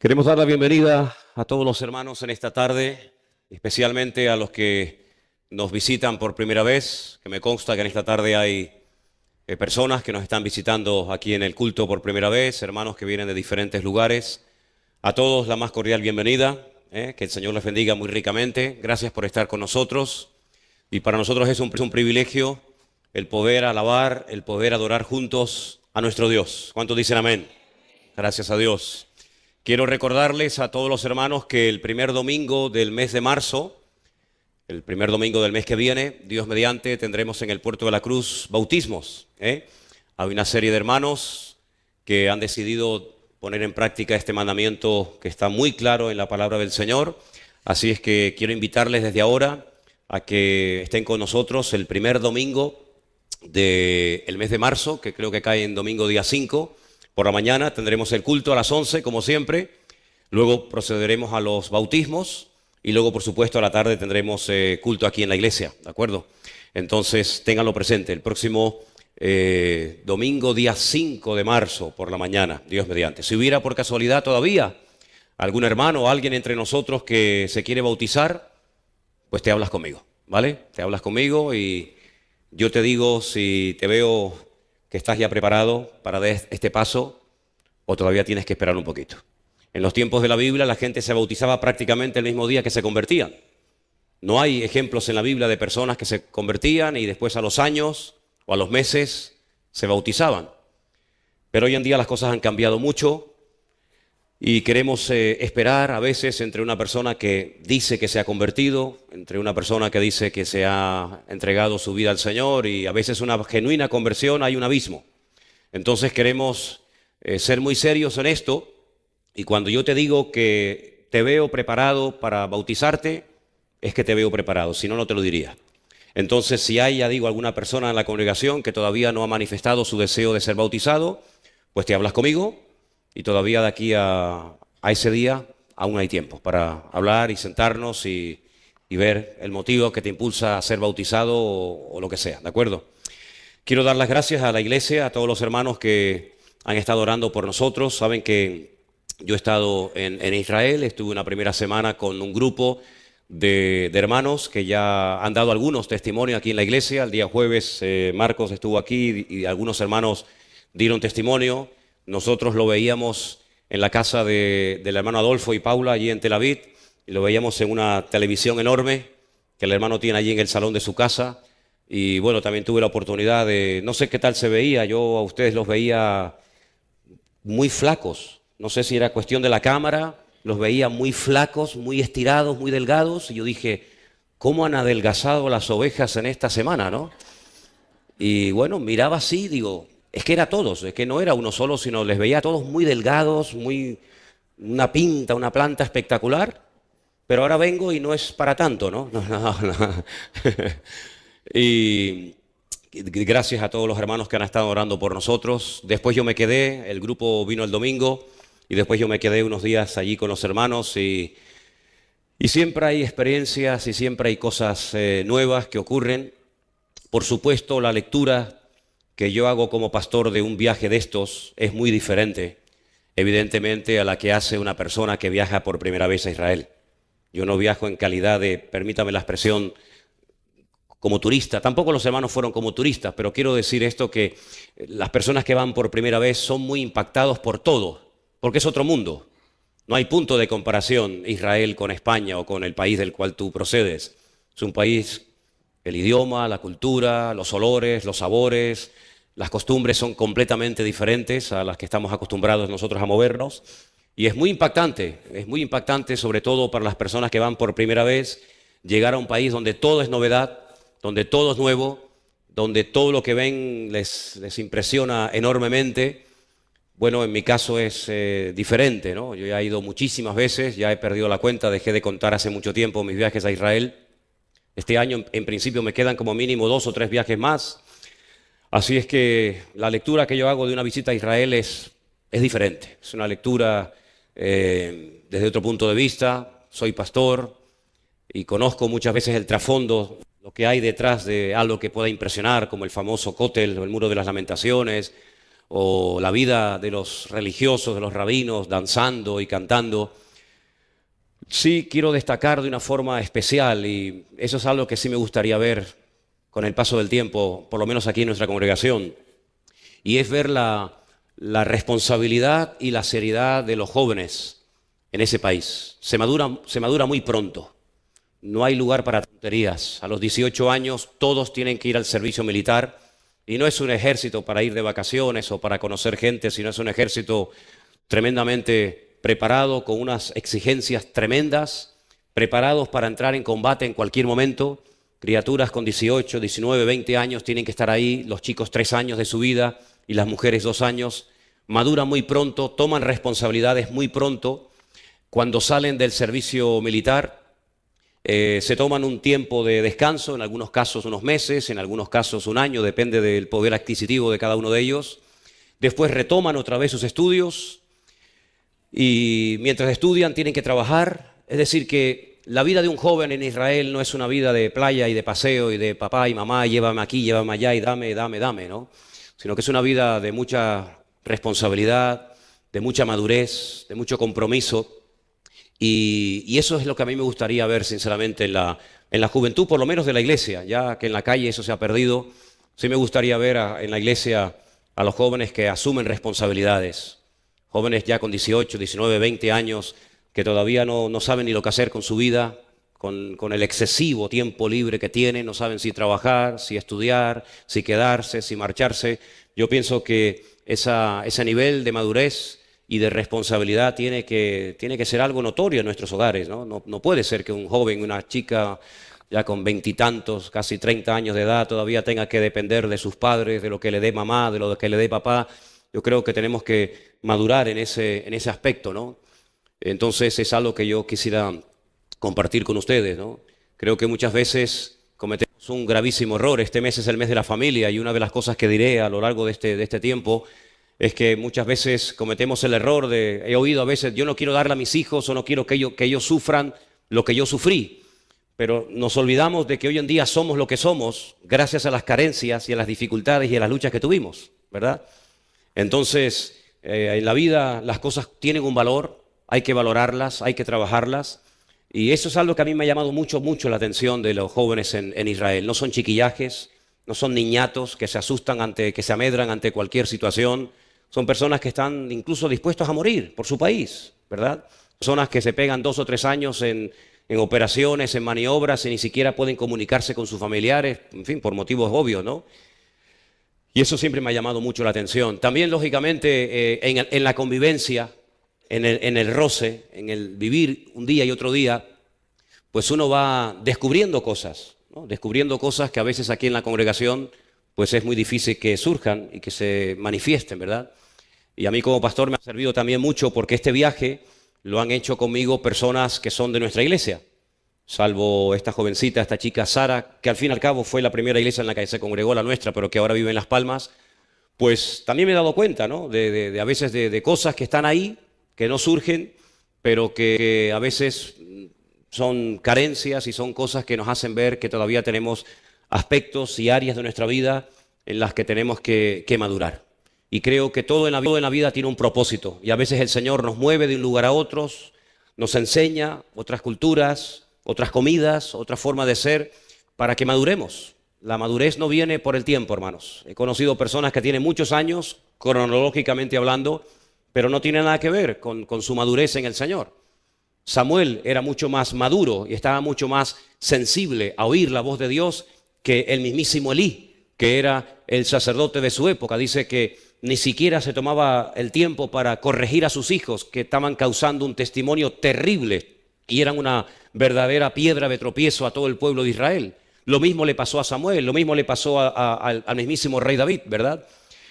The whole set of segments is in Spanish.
Queremos dar la bienvenida a todos los hermanos en esta tarde, especialmente a los que nos visitan por primera vez, que me consta que en esta tarde hay personas que nos están visitando aquí en el culto por primera vez, hermanos que vienen de diferentes lugares. A todos la más cordial bienvenida, que el Señor les bendiga muy ricamente. Gracias por estar con nosotros. Y para nosotros es un privilegio el poder alabar, el poder adorar juntos a nuestro Dios. ¿Cuántos dicen amén? Gracias a Dios. Quiero recordarles a todos los hermanos que el primer domingo del mes de marzo, el primer domingo del mes que viene, Dios mediante, tendremos en el Puerto de la Cruz bautismos. Hay una serie de hermanos que han decidido poner en práctica este mandamiento que está muy claro en la palabra del Señor. Así es que quiero invitarles desde ahora a que estén con nosotros el primer domingo del mes de marzo, que creo que cae en domingo día 5. Por la mañana tendremos el culto a las 11, como siempre. Luego procederemos a los bautismos y luego, por supuesto, a la tarde tendremos culto aquí en la iglesia, ¿de acuerdo? Entonces, ténganlo presente. El próximo domingo, día 5 de marzo, por la mañana, Dios mediante. Si hubiera por casualidad todavía algún hermano o alguien entre nosotros que se quiere bautizar, pues te hablas conmigo, ¿vale? Te hablas conmigo y yo te digo si te veo que estás ya preparado para dar este paso o todavía tienes que esperar un poquito. En los tiempos de la Biblia la gente se bautizaba prácticamente el mismo día que se convertían. No hay ejemplos en la Biblia de personas que se convertían y después a los años o a los meses se bautizaban. Pero hoy en día las cosas han cambiado mucho y queremos esperar a veces entre una persona que dice que se ha convertido, entre una persona que dice que se ha entregado su vida al Señor, y a veces una genuina conversión, hay un abismo. Entonces queremos ser muy serios en esto, y cuando yo te digo que te veo preparado para bautizarte, es que te veo preparado, si no, no te lo diría. Entonces, si hay, ya digo, alguna persona en la congregación que todavía no ha manifestado su deseo de ser bautizado, pues te hablas conmigo. Y todavía de aquí a ese día aún hay tiempo para hablar y sentarnos y ver el motivo que te impulsa a ser bautizado o lo que sea, ¿de acuerdo? Quiero dar las gracias a la iglesia, a todos los hermanos que han estado orando por nosotros. Saben que yo he estado en Israel, estuve una primera semana con un grupo de hermanos que ya han dado algunos testimonios aquí en la iglesia. El día jueves Marcos estuvo aquí y algunos hermanos dieron testimonio. Nosotros lo veíamos en la casa del hermano Adolfo y Paula, allí en Tel Aviv, y lo veíamos en una televisión enorme que el hermano tiene allí en el salón de su casa. Y bueno, también tuve la oportunidad de, no sé qué tal se veía, yo a ustedes los veía muy flacos. No sé si era cuestión de la cámara, los veía muy flacos, muy estirados, muy delgados. Y yo dije, ¿cómo han adelgazado las ovejas en esta semana, no? Y bueno, miraba así, digo, es que era todos, es que no era uno solo, sino les veía a todos muy delgados, una pinta, una planta espectacular, pero ahora vengo y no es para tanto, ¿no? No. Y gracias a todos los hermanos que han estado orando por nosotros. Después yo me quedé, el grupo vino el domingo, y después yo me quedé unos días allí con los hermanos, y siempre hay experiencias y siempre hay cosas nuevas que ocurren. Por supuesto, la lectura que yo hago como pastor de un viaje de estos es muy diferente, evidentemente, a la que hace una persona que viaja por primera vez a Israel. Yo no viajo en calidad de, permítame la expresión, como turista. Tampoco los hermanos fueron como turistas, pero quiero decir esto, que las personas que van por primera vez son muy impactados por todo, porque es otro mundo. No hay punto de comparación Israel con España o con el país del cual tú procedes. Es un país, el idioma, la cultura, los olores, los sabores, las costumbres son completamente diferentes a las que estamos acostumbrados nosotros a movernos. Y es muy impactante sobre todo para las personas que van por primera vez, llegar a un país donde todo es novedad, donde todo es nuevo, donde todo lo que ven les impresiona enormemente. Bueno, en mi caso es diferente, ¿no? Yo ya he ido muchísimas veces, ya he perdido la cuenta, dejé de contar hace mucho tiempo mis viajes a Israel. Este año, en principio, me quedan como mínimo 2 o 3 viajes más. Así es que la lectura que yo hago de una visita a Israel es diferente. Es una lectura desde otro punto de vista. Soy pastor y conozco muchas veces el trasfondo, lo que hay detrás de algo que pueda impresionar, como el famoso Cótel o el Muro de las Lamentaciones, o la vida de los religiosos, de los rabinos, danzando y cantando. Sí quiero destacar de una forma especial, y eso es algo que sí me gustaría ver con el paso del tiempo, por lo menos aquí en nuestra congregación, y es ver la responsabilidad y la seriedad de los jóvenes en ese país. Se madura muy pronto. No hay lugar para tonterías. A los 18 años todos tienen que ir al servicio militar, y no es un ejército para ir de vacaciones o para conocer gente, sino es un ejército tremendamente preparado, con unas exigencias tremendas, preparados para entrar en combate en cualquier momento. Criaturas con 18, 19, 20 años tienen que estar ahí, los chicos 3 años de su vida y las mujeres 2 años. Maduran muy pronto, toman responsabilidades muy pronto. Cuando salen del servicio militar, se toman un tiempo de descanso, en algunos casos unos meses, en algunos casos un año, depende del poder adquisitivo de cada uno de ellos. Después retoman otra vez sus estudios y mientras estudian tienen que trabajar. Es decir, que la vida de un joven en Israel no es una vida de playa y de paseo y de papá y mamá, llévame aquí, llévame allá y dame, ¿no? Sino que es una vida de mucha responsabilidad, de mucha madurez, de mucho compromiso. Y eso es lo que a mí me gustaría ver, sinceramente, en la juventud, por lo menos de la iglesia, ya que en la calle eso se ha perdido. Sí me gustaría ver en la iglesia a los jóvenes que asumen responsabilidades, jóvenes ya con 18, 19, 20 años, que todavía no saben ni lo que hacer con su vida, con el excesivo tiempo libre que tienen, no saben si trabajar, si estudiar, si quedarse, si marcharse. Yo pienso que ese nivel de madurez y de responsabilidad tiene que ser algo notorio en nuestros hogares, ¿no? No puede ser que un joven, una chica ya con 20 y tantos, casi 30 años de edad, todavía tenga que depender de sus padres, de lo que le dé mamá, de lo que le dé papá. Yo creo que tenemos que madurar en ese aspecto, ¿no? Entonces es algo que yo quisiera compartir con ustedes, ¿no? Creo que muchas veces cometemos un gravísimo error. Este mes es el mes de la familia, y una de las cosas que diré a lo largo de este tiempo es que muchas veces cometemos el error he oído a veces, yo no quiero darle a mis hijos o no quiero que ellos sufran lo que yo sufrí. Pero nos olvidamos de que hoy en día somos lo que somos gracias a las carencias y a las dificultades y a las luchas que tuvimos, ¿verdad? Entonces, en la vida las cosas tienen un valor, hay que valorarlas, hay que trabajarlas. Y eso es algo que a mí me ha llamado mucho la atención de los jóvenes en Israel. No son chiquillajes, no son niñatos que se asustan que se amedran ante cualquier situación. Son personas que están incluso dispuestos a morir por su país, ¿verdad? Personas que se pegan 2 o 3 años en operaciones, en maniobras, y ni siquiera pueden comunicarse con sus familiares, en fin, por motivos obvios, ¿no? Y eso siempre me ha llamado mucho la atención. También, lógicamente, en la convivencia, en el roce, en el vivir un día y otro día, pues uno va descubriendo cosas, ¿no? Descubriendo cosas que a veces aquí en la congregación pues es muy difícil que surjan y que se manifiesten, ¿verdad? Y a mí como pastor me ha servido también mucho, porque este viaje lo han hecho conmigo personas que son de nuestra iglesia, salvo esta jovencita, esta chica Sara, que al fin y al cabo fue la primera iglesia en la que se congregó la nuestra, pero que ahora vive en Las Palmas. Pues también me he dado cuenta, ¿no? De a veces de cosas que están ahí, que no surgen, pero que a veces son carencias y son cosas que nos hacen ver que todavía tenemos aspectos y áreas de nuestra vida en las que tenemos que madurar. Y creo que todo en la vida tiene un propósito, y a veces el Señor nos mueve de un lugar a otro, nos enseña otras culturas, otras comidas, otra forma de ser, para que maduremos. La madurez no viene por el tiempo, hermanos. He conocido personas que tienen muchos años, cronológicamente hablando, pero no tiene nada que ver con su madurez en el Señor. Samuel era mucho más maduro y estaba mucho más sensible a oír la voz de Dios que el mismísimo Elí, que era el sacerdote de su época. Dice que ni siquiera se tomaba el tiempo para corregir a sus hijos, que estaban causando un testimonio terrible y eran una verdadera piedra de tropiezo a todo el pueblo de Israel. Lo mismo le pasó a Samuel, lo mismo le pasó al mismísimo rey David, ¿verdad?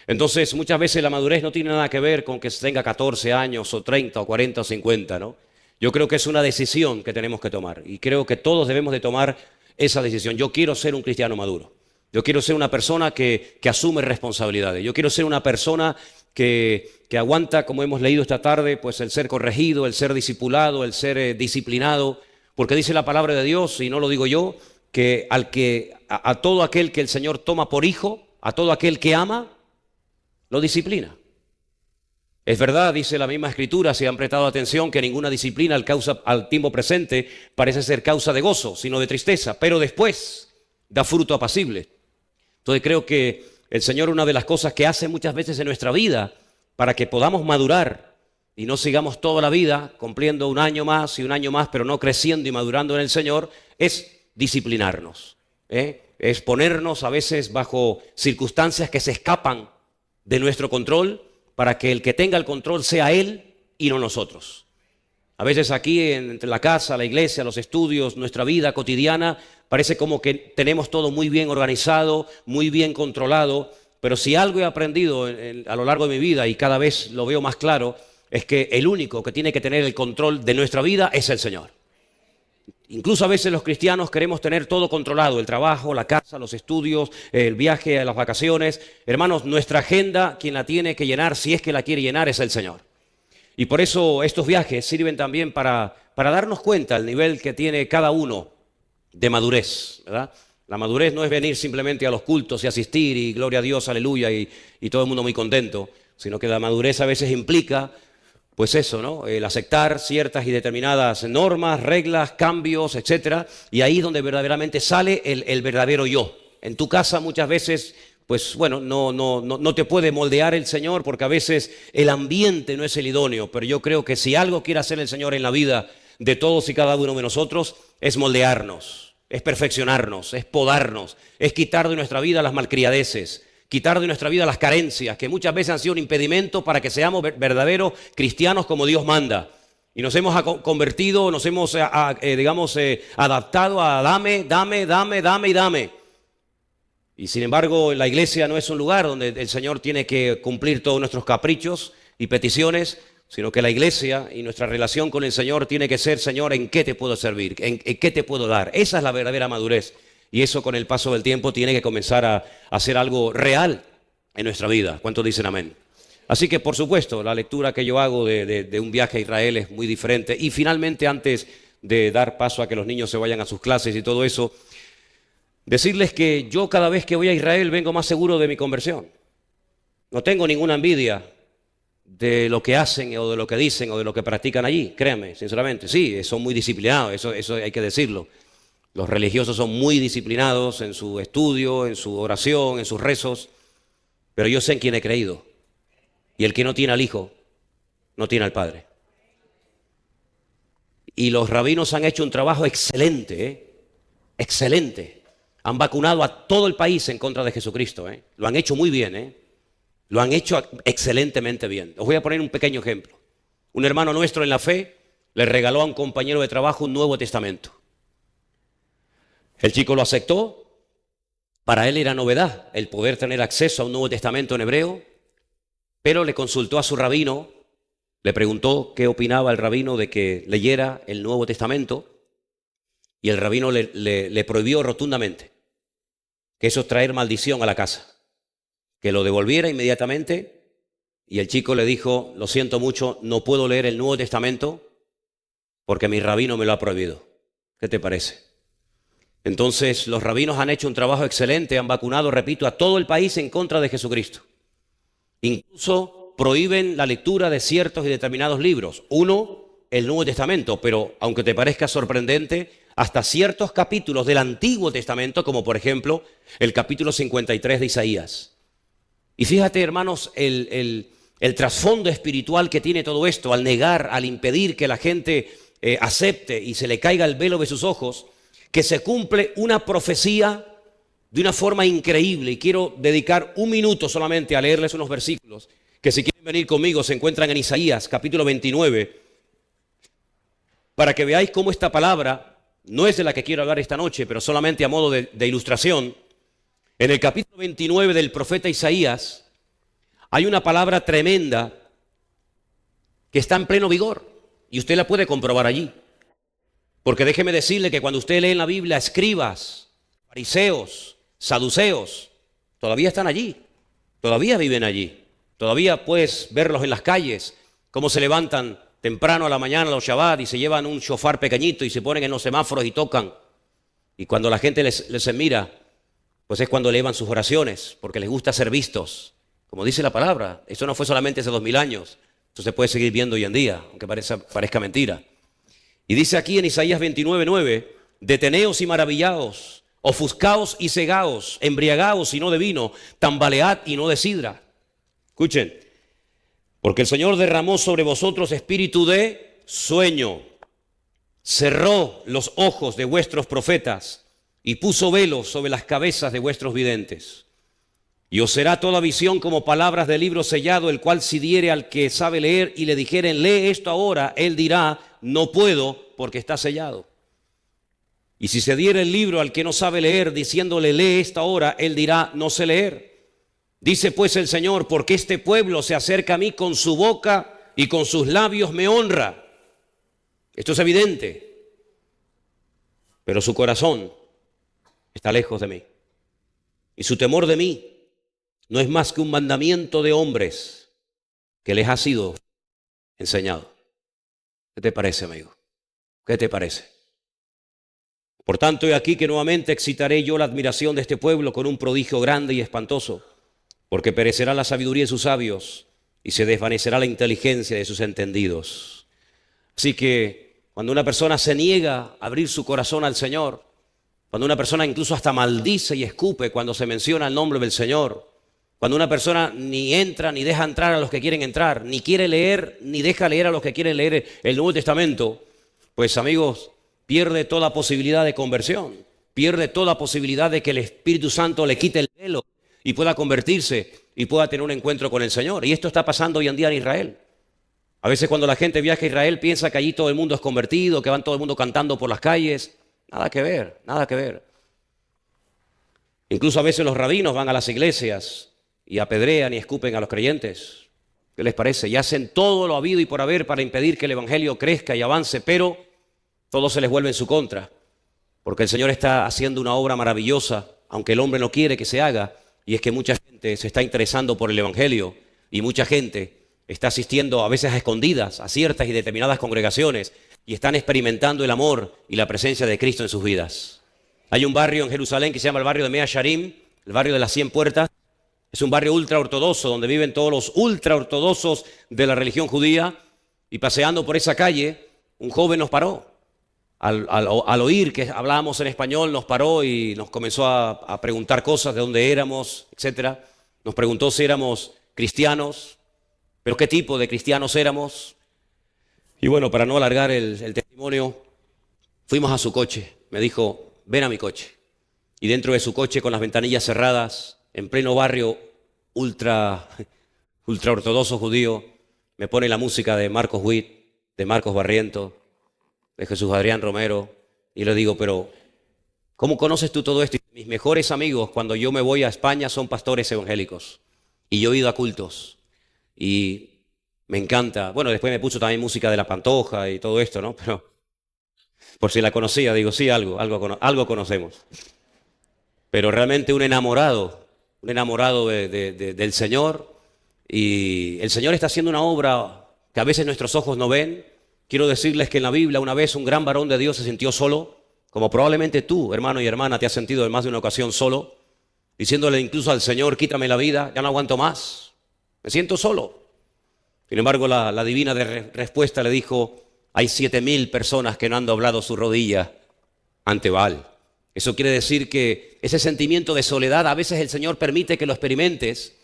Entonces, muchas veces la madurez no tiene nada que ver con que tenga 14 años o 30 o 40 o 50, ¿no? Yo creo que es una decisión que tenemos que tomar, y creo que todos debemos de tomar esa decisión. Yo quiero ser un cristiano maduro. Yo quiero ser una persona que asume responsabilidades. Yo quiero ser una persona que aguanta, como hemos leído esta tarde, pues el ser corregido, el ser discipulado, el ser disciplinado, porque dice la palabra de Dios, y no lo digo yo, que a todo aquel que el Señor toma por hijo, a todo aquel que ama, lo disciplina. Es verdad, dice la misma Escritura, si han prestado atención, que ninguna disciplina al tiempo presente parece ser causa de gozo, sino de tristeza, pero después da fruto apacible. Entonces creo que el Señor, una de las cosas que hace muchas veces en nuestra vida para que podamos madurar y no sigamos toda la vida cumpliendo un año más y un año más, pero no creciendo y madurando en el Señor, es disciplinarnos, es ponernos a veces bajo circunstancias que se escapan de nuestro control, para que el que tenga el control sea Él y no nosotros. A veces aquí, entre la casa, la iglesia, los estudios, nuestra vida cotidiana, parece como que tenemos todo muy bien organizado, muy bien controlado, pero si algo he aprendido a lo largo de mi vida, y cada vez lo veo más claro, es que el único que tiene que tener el control de nuestra vida es el Señor. Incluso a veces los cristianos queremos tener todo controlado, el trabajo, la casa, los estudios, el viaje, las vacaciones. Hermanos, nuestra agenda, quien la tiene que llenar, si es que la quiere llenar, es el Señor. Y por eso estos viajes sirven también para darnos cuenta del nivel que tiene cada uno de madurez, ¿verdad? La madurez no es venir simplemente a los cultos y asistir y gloria a Dios, aleluya, y todo el mundo muy contento, sino que la madurez a veces implica pues eso, ¿no? El aceptar ciertas y determinadas normas, reglas, cambios, etcétera, y ahí es donde verdaderamente sale el verdadero yo. En tu casa muchas veces, pues bueno, no te puede moldear el Señor porque a veces el ambiente no es el idóneo, pero yo creo que si algo quiere hacer el Señor en la vida de todos y cada uno de nosotros es moldearnos, es perfeccionarnos, es podarnos, es quitar de nuestra vida las malcriadeces, quitar de nuestra vida las carencias que muchas veces han sido un impedimento para que seamos verdaderos cristianos como Dios manda. Y nos hemos convertido, nos hemos, adaptado a dame, dame, dame, dame y dame. Y sin embargo, la iglesia no es un lugar donde el Señor tiene que cumplir todos nuestros caprichos y peticiones, sino que la iglesia y nuestra relación con el Señor tiene que ser: Señor, ¿en qué te puedo servir? ¿En qué te puedo dar? Esa es la verdadera madurez. Y eso con el paso del tiempo tiene que comenzar a hacer algo real en nuestra vida. ¿Cuántos dicen amén? Así que, por supuesto, la lectura que yo hago de un viaje a Israel es muy diferente. Y finalmente, antes de dar paso a que los niños se vayan a sus clases y todo eso, decirles que yo cada vez que voy a Israel vengo más seguro de mi conversión. No tengo ninguna envidia de lo que hacen o de lo que dicen o de lo que practican allí. Créanme, sinceramente. Sí, son muy disciplinados, eso hay que decirlo. Los religiosos son muy disciplinados en su estudio, en su oración, en sus rezos, pero yo sé en quién he creído. Y el que no tiene al Hijo, no tiene al Padre. Y los rabinos han hecho un trabajo excelente, excelente. Han vacunado a todo el país en contra de Jesucristo. Lo han hecho muy bien, lo han hecho excelentemente bien. Os voy a poner un pequeño ejemplo. Un hermano nuestro en la fe le regaló a un compañero de trabajo un Nuevo Testamento. El chico lo aceptó, para él era novedad el poder tener acceso a un Nuevo Testamento en hebreo, pero le consultó a su rabino, le preguntó qué opinaba el rabino de que leyera el Nuevo Testamento, y el rabino le prohibió rotundamente que eso es traer maldición a la casa, que lo devolviera inmediatamente, y el chico le dijo: lo siento mucho, no puedo leer el Nuevo Testamento porque mi rabino me lo ha prohibido. ¿Qué te parece? Entonces, los rabinos han hecho un trabajo excelente, han vacunado, repito, a todo el país en contra de Jesucristo. Incluso prohíben la lectura de ciertos y determinados libros. Uno, el Nuevo Testamento, pero aunque te parezca sorprendente, hasta ciertos capítulos del Antiguo Testamento, como por ejemplo el capítulo 53 de Isaías. Y fíjate, hermanos, el trasfondo espiritual que tiene todo esto, al negar, al impedir que la gente acepte y se le caiga el velo de sus ojos, que se cumple una profecía de una forma increíble. Y quiero dedicar un minuto solamente a leerles unos versículos que, si quieren venir conmigo, se encuentran en Isaías capítulo 29, para que veáis cómo esta palabra no es de la que quiero hablar esta noche, pero solamente a modo de ilustración. En el capítulo 29 del profeta Isaías hay una palabra tremenda que está en pleno vigor y usted la puede comprobar allí. Porque déjeme decirle que cuando usted lee en la Biblia, escribas, fariseos, saduceos, todavía están allí, todavía viven allí, todavía puedes verlos en las calles, cómo se levantan temprano a la mañana los Shabbat y se llevan un shofar pequeñito y se ponen en los semáforos y tocan. Y cuando la gente les mira, pues es cuando elevan sus oraciones, porque les gusta ser vistos como dice la palabra. Eso no fue solamente hace 2000 años. Eso se puede seguir viendo hoy en día, aunque parezca mentira. Y dice aquí en Isaías 29:9, deteneos y maravillaos, ofuscaos y cegaos, embriagaos y no de vino, tambalead y no de sidra. Escuchen, porque el Señor derramó sobre vosotros espíritu de sueño, cerró los ojos de vuestros profetas y puso velos sobre las cabezas de vuestros videntes. Y os será toda visión como palabras de libro sellado, el cual si diere al que sabe leer y le dijeren, lee esto ahora, él dirá, no puedo porque está sellado. Y si se diere el libro al que no sabe leer, diciéndole, lee esto ahora, él dirá, no sé leer. Dice pues el Señor, porque este pueblo se acerca a mí con su boca y con sus labios me honra. Esto es evidente, pero su corazón está lejos de mí. Y su temor de mí no es más que un mandamiento de hombres que les ha sido enseñado. ¿Qué te parece, amigo? ¿Qué te parece? Por tanto, he aquí que nuevamente excitaré yo la admiración de este pueblo con un prodigio grande y espantoso, porque perecerá la sabiduría de sus sabios y se desvanecerá la inteligencia de sus entendidos. Así que cuando una persona se niega a abrir su corazón al Señor, cuando una persona incluso hasta maldice y escupe cuando se menciona el nombre del Señor, cuando una persona ni entra ni deja entrar a los que quieren entrar, ni quiere leer ni deja leer a los que quieren leer el Nuevo Testamento, pues amigos, pierde toda posibilidad de conversión, pierde toda posibilidad de que el Espíritu Santo le quite el velo y pueda convertirse y pueda tener un encuentro con el Señor. Y esto está pasando hoy en día en Israel. A veces cuando la gente viaja a Israel piensa que allí todo el mundo es convertido, que van todo el mundo cantando por las calles. Nada que ver, nada que ver. Incluso a veces los rabinos van a las iglesias y apedrean y escupen a los creyentes. ¿Qué les parece? Y hacen todo lo habido y por haber para impedir que el evangelio crezca y avance, pero todo se les vuelve en su contra, porque el Señor está haciendo una obra maravillosa, aunque el hombre no quiere que se haga, y es que mucha gente se está interesando por el evangelio y mucha gente está asistiendo a veces a escondidas a ciertas y determinadas congregaciones y están experimentando el amor y la presencia de Cristo en sus vidas. Hay un barrio en Jerusalén que se llama el barrio de Mea Sharim, el barrio de las 100 puertas. Es un barrio ultra ortodoxo donde viven todos los ultra ortodoxos de la religión judía, y paseando por esa calle un joven nos paró. Al oír que hablábamos en español, nos paró y nos comenzó a preguntar cosas de dónde éramos, etc. Nos preguntó si éramos cristianos, pero qué tipo de cristianos éramos. Y bueno, para no alargar el testimonio, fuimos a su coche. Me dijo, ven a mi coche. Y dentro de su coche, con las ventanillas cerradas, en pleno barrio ultra ortodoxo judío, me pone la música de Marcos Witt, de Marcos Barrientos, de Jesús Adrián Romero, y le digo, pero ¿cómo conoces tú todo esto? Mis mejores amigos cuando yo me voy a España son pastores evangélicos, y yo he ido a cultos, y me encanta. Bueno, después me puso también música de La Pantoja y todo esto, ¿no? Pero por si la conocía, digo, sí, algo conocemos. Pero realmente un enamorado del Señor, y el Señor está haciendo una obra que a veces nuestros ojos no ven. Quiero decirles que en la Biblia una vez un gran varón de Dios se sintió solo, como probablemente tú, hermano y hermana, te has sentido en más de una ocasión solo, diciéndole incluso al Señor, quítame la vida, ya no aguanto más, me siento solo. Sin embargo, la divina respuesta le dijo, hay 7,000 personas que no han doblado su rodilla ante Baal. Eso quiere decir que ese sentimiento de soledad a veces el Señor permite que lo experimentes,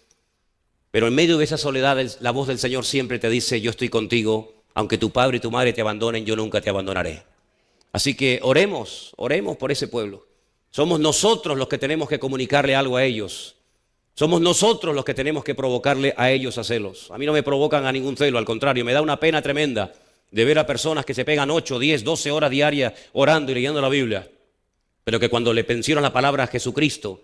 pero en medio de esa soledad la voz del Señor siempre te dice, yo estoy contigo. Aunque tu padre y tu madre te abandonen, yo nunca te abandonaré. Así que oremos por ese pueblo. Somos nosotros los que tenemos que comunicarle algo a ellos. Somos nosotros los que tenemos que provocarle a ellos a celos. A mí no me provocan a ningún celo, al contrario, me da una pena tremenda de ver a personas que se pegan 8, 10, 12 horas diarias orando y leyendo la Biblia, pero que cuando le mencionan la palabra a Jesucristo,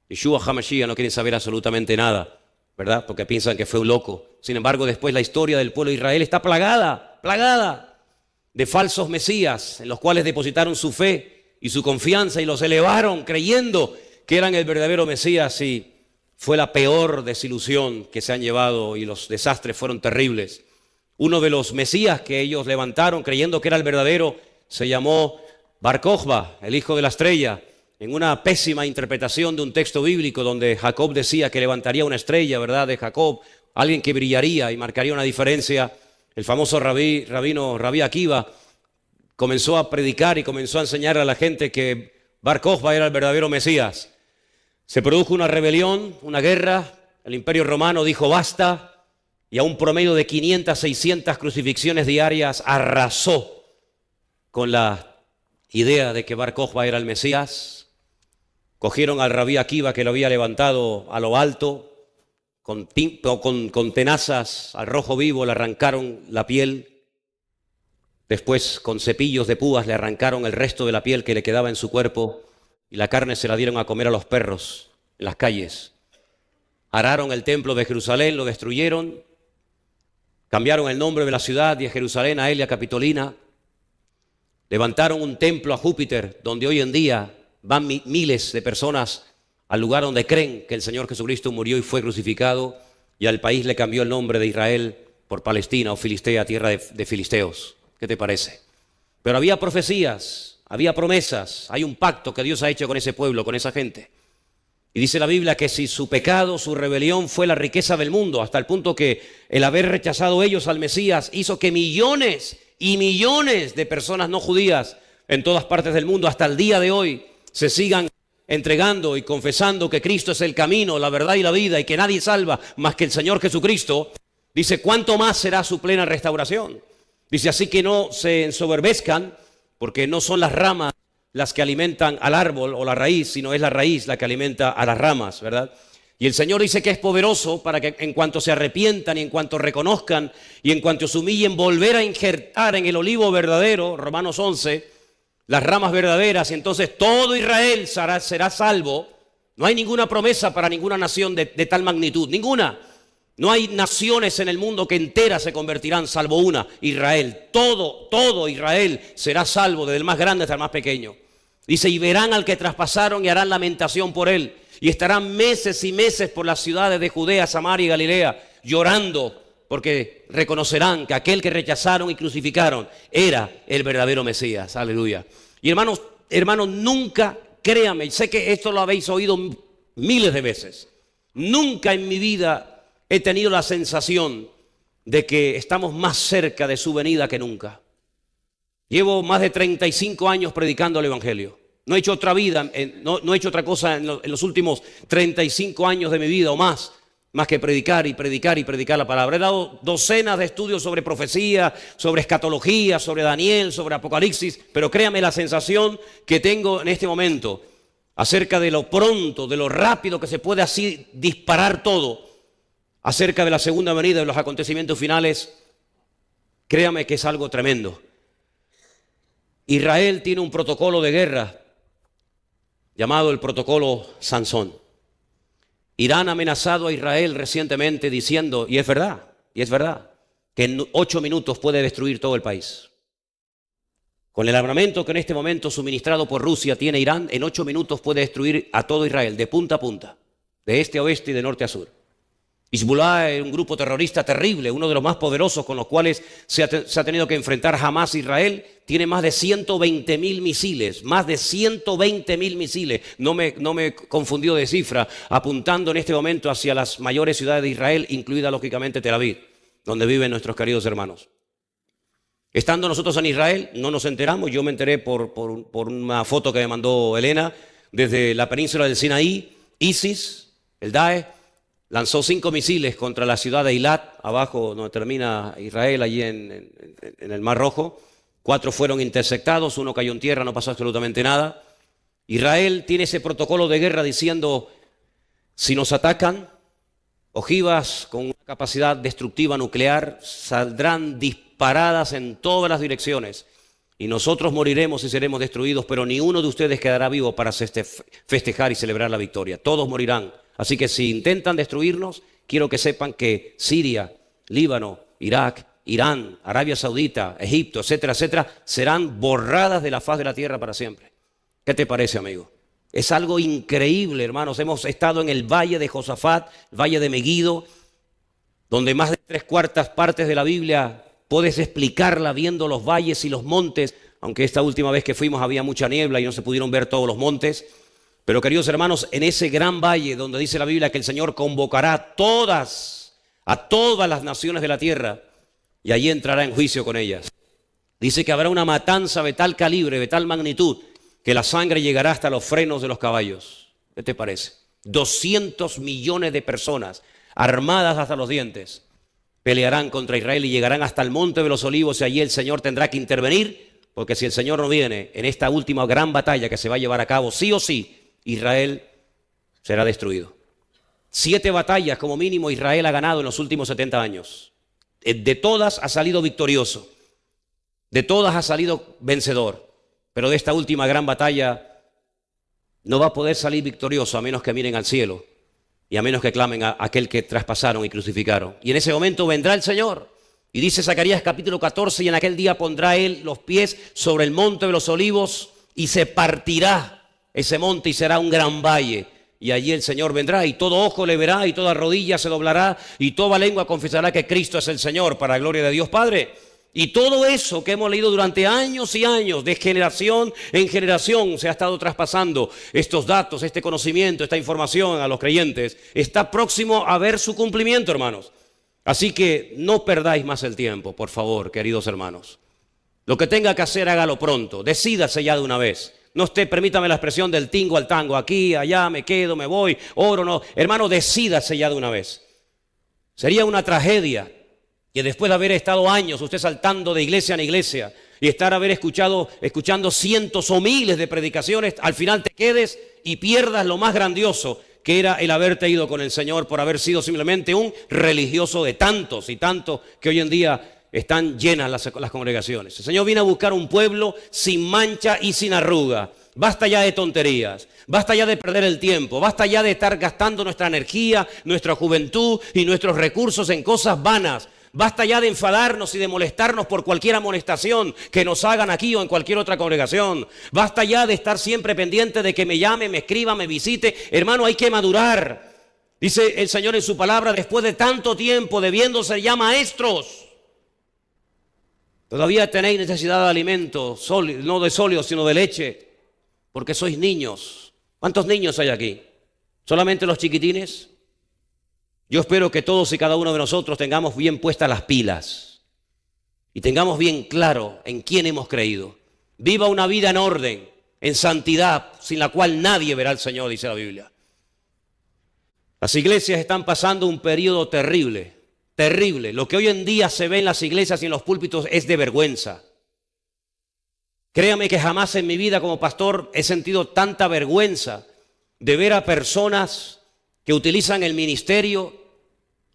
Yeshua HaMashiach, no quieren saber absolutamente nada, ¿verdad? Porque piensan que fue un loco. Sin embargo, después la historia del pueblo de Israel está plagada de falsos mesías, en los cuales depositaron su fe y su confianza y los elevaron creyendo que eran el verdadero Mesías, y fue la peor desilusión que se han llevado y los desastres fueron terribles. Uno de los mesías que ellos levantaron creyendo que era el verdadero se llamó Bar Kokhba, el hijo de la estrella, en una pésima interpretación de un texto bíblico donde Jacob decía que levantaría una estrella, ¿verdad?, de Jacob, alguien que brillaría y marcaría una diferencia. El famoso Rabí Akiva comenzó a predicar y comenzó a enseñar a la gente que Bar Kokhba era el verdadero Mesías. Se produjo una rebelión, una guerra, el Imperio Romano dijo basta y a un promedio de 500, 600 crucifixiones diarias arrasó con la idea de que Bar Kokhba era el Mesías. Cogieron al Rabí Akiva que lo había levantado a lo alto, con tenazas al rojo vivo le arrancaron la piel. Después con cepillos de púas le arrancaron el resto de la piel que le quedaba en su cuerpo y la carne se la dieron a comer a los perros en las calles. Araron el templo de Jerusalén, lo destruyeron, cambiaron el nombre de la ciudad de Jerusalén a Elia Capitolina, levantaron un templo a Júpiter donde hoy en día van miles de personas al lugar donde creen que el Señor Jesucristo murió y fue crucificado, y al país le cambió el nombre de Israel por Palestina o Filistea, tierra de filisteos. ¿Qué te parece? Pero había profecías, había promesas, hay un pacto que Dios ha hecho con ese pueblo, con esa gente. Y dice la Biblia que si su pecado, su rebelión fue la riqueza del mundo, hasta el punto que el haber rechazado ellos al Mesías hizo que millones y millones de personas no judías en todas partes del mundo hasta el día de hoy se sigan entregando y confesando que Cristo es el camino, la verdad y la vida y que nadie salva más que el Señor Jesucristo. Dice, ¿cuánto más será su plena restauración? Dice, así que no se ensoberbezcan, porque no son las ramas las que alimentan al árbol o la raíz, sino es la raíz la que alimenta a las ramas, ¿verdad? Y el Señor dice que es poderoso para que en cuanto se arrepientan y en cuanto reconozcan y en cuanto se humillen, volver a injertar en el olivo verdadero, Romanos 11, las ramas verdaderas, y entonces todo Israel será salvo. No hay ninguna promesa para ninguna nación de tal magnitud, ninguna. No hay naciones en el mundo que enteras se convertirán, salvo una, Israel. Todo Israel será salvo, desde el más grande hasta el más pequeño. Dice, y verán al que traspasaron y harán lamentación por él. Y estarán meses y meses por las ciudades de Judea, Samaria y Galilea, llorando, porque reconocerán que aquel que rechazaron y crucificaron era el verdadero Mesías. Aleluya. Y hermanos, nunca, créame, sé que esto lo habéis oído miles de veces, nunca en mi vida he tenido la sensación de que estamos más cerca de su venida que nunca. Llevo más de 35 años predicando el Evangelio. No he hecho otra vida, no he hecho otra cosa en los últimos 35 años de mi vida o más que predicar y predicar y predicar la palabra. He dado docenas de estudios sobre profecía, sobre escatología, sobre Daniel, sobre Apocalipsis, pero créame la sensación que tengo en este momento acerca de lo pronto, de lo rápido que se puede así disparar todo, acerca de la segunda venida de los acontecimientos finales, créame que es algo tremendo. Israel tiene un protocolo de guerra llamado el protocolo Sansón. Irán ha amenazado a Israel recientemente diciendo, y es verdad, que en 8 minutos puede destruir todo el país. Con el armamento que en este momento suministrado por Rusia tiene Irán, en 8 minutos puede destruir a todo Israel, de punta a punta, de este a oeste y de norte a sur. Hezbollah es un grupo terrorista terrible, uno de los más poderosos con los cuales se ha tenido que enfrentar jamás Israel. Tiene más de 120.000 misiles, más de 120.000 misiles, no me confundió de cifra, apuntando en este momento hacia las mayores ciudades de Israel, incluida lógicamente Tel Aviv, donde viven nuestros queridos hermanos. Estando nosotros en Israel, no nos enteramos, yo me enteré por una foto que me mandó Elena, desde la península del Sinaí, ISIS, el Daesh, lanzó 5 misiles contra la ciudad de Eilat, abajo donde termina Israel, allí en el Mar Rojo. 4 fueron interceptados, 1 cayó en tierra, no pasó absolutamente nada. Israel tiene ese protocolo de guerra diciendo, si nos atacan, ojivas con una capacidad destructiva nuclear saldrán disparadas en todas las direcciones y nosotros moriremos y seremos destruidos, pero ni uno de ustedes quedará vivo para festejar y celebrar la victoria. Todos morirán. Así que si intentan destruirnos, quiero que sepan que Siria, Líbano, Irak, Irán, Arabia Saudita, Egipto, etcétera, etcétera, serán borradas de la faz de la tierra para siempre. ¿Qué te parece, amigo? Es algo increíble, hermanos. Hemos estado en el valle de Josafat, el valle de Meguido, donde más de 3/4 partes de la Biblia puedes explicarla viendo los valles y los montes, aunque esta última vez que fuimos había mucha niebla y no se pudieron ver todos los montes. Pero queridos hermanos, en ese gran valle donde dice la Biblia que el Señor convocará a todas las naciones de la tierra y allí entrará en juicio con ellas. Dice que habrá una matanza de tal calibre, de tal magnitud, que la sangre llegará hasta los frenos de los caballos. ¿Qué te parece? 200 millones de personas armadas hasta los dientes pelearán contra Israel y llegarán hasta el monte de los olivos y allí el Señor tendrá que intervenir, porque si el Señor no viene en esta última gran batalla que se va a llevar a cabo, sí o sí, Israel será destruido. 7 batallas como mínimo Israel ha ganado en los últimos 70 años. De todas ha salido victorioso, de todas ha salido vencedor, pero de esta última gran batalla no va a poder salir victorioso a menos que miren al cielo y a menos que clamen a aquel que traspasaron y crucificaron. Y en ese momento vendrá el Señor. Y dice Zacarías capítulo 14, y en aquel día pondrá él los pies sobre el monte de los olivos y se partirá ese monte y será un gran valle. Y allí el Señor vendrá y todo ojo le verá y toda rodilla se doblará y toda lengua confesará que Cristo es el Señor, para la gloria de Dios Padre. Y todo eso que hemos leído durante años y años, de generación en generación, se ha estado traspasando estos datos, este conocimiento, esta información a los creyentes. Está próximo a ver su cumplimiento, hermanos. Así que no perdáis más el tiempo, por favor, queridos hermanos. Lo que tenga que hacer, hágalo pronto. Decídase ya de una vez. No esté, permítame la expresión del tingo al tango. Aquí, allá, me quedo, me voy, oro, no. Hermano, decídase ya de una vez. Sería una tragedia que después de haber estado años usted saltando de iglesia en iglesia y haber escuchando cientos o miles de predicaciones, al final te quedes y pierdas lo más grandioso que era el haberte ido con el Señor por haber sido simplemente un religioso de tantos y tantos que hoy en día están llenas las congregaciones. El Señor viene a buscar un pueblo sin mancha y sin arruga. Basta ya de tonterías, basta ya de perder el tiempo, basta ya de estar gastando nuestra energía, nuestra juventud y nuestros recursos en cosas vanas. Basta ya de enfadarnos y de molestarnos por cualquier amonestación que nos hagan aquí o en cualquier otra congregación. Basta ya de estar siempre pendiente de que me llame, me escriba, me visite. Hermano, hay que madurar. Dice el Señor en su palabra, después de tanto tiempo debiéndose ya maestros, todavía tenéis necesidad de alimento, no de sólido, sino de leche, porque sois niños. ¿Cuántos niños hay aquí? ¿Solamente los chiquitines? Yo espero que todos y cada uno de nosotros tengamos bien puestas las pilas y tengamos bien claro en quién hemos creído. Viva una vida en orden, en santidad, sin la cual nadie verá al Señor, dice la Biblia. Las iglesias están pasando un periodo terrible, terrible. Lo que hoy en día se ve en las iglesias y en los púlpitos es de vergüenza. Créame que jamás en mi vida como pastor he sentido tanta vergüenza de ver a personas que utilizan el ministerio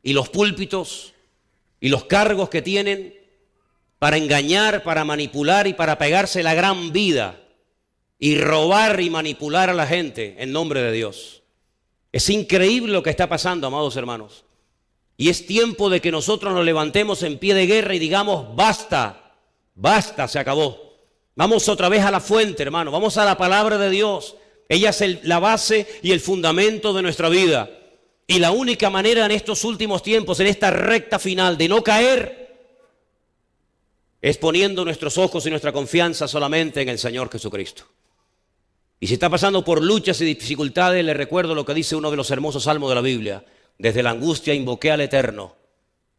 y los púlpitos y los cargos que tienen para engañar, para manipular y para pegarse la gran vida y robar y manipular a la gente en nombre de Dios. Es increíble lo que está pasando, amados hermanos. Y es tiempo de que nosotros nos levantemos en pie de guerra y digamos, basta, basta, se acabó. Vamos otra vez a la fuente, hermano, vamos a la palabra de Dios. Ella es la base y el fundamento de nuestra vida. Y la única manera en estos últimos tiempos, en esta recta final, de no caer, es poniendo nuestros ojos y nuestra confianza solamente en el Señor Jesucristo. Y si está pasando por luchas y dificultades, le recuerdo lo que dice uno de los hermosos salmos de la Biblia. Desde la angustia invoqué al Eterno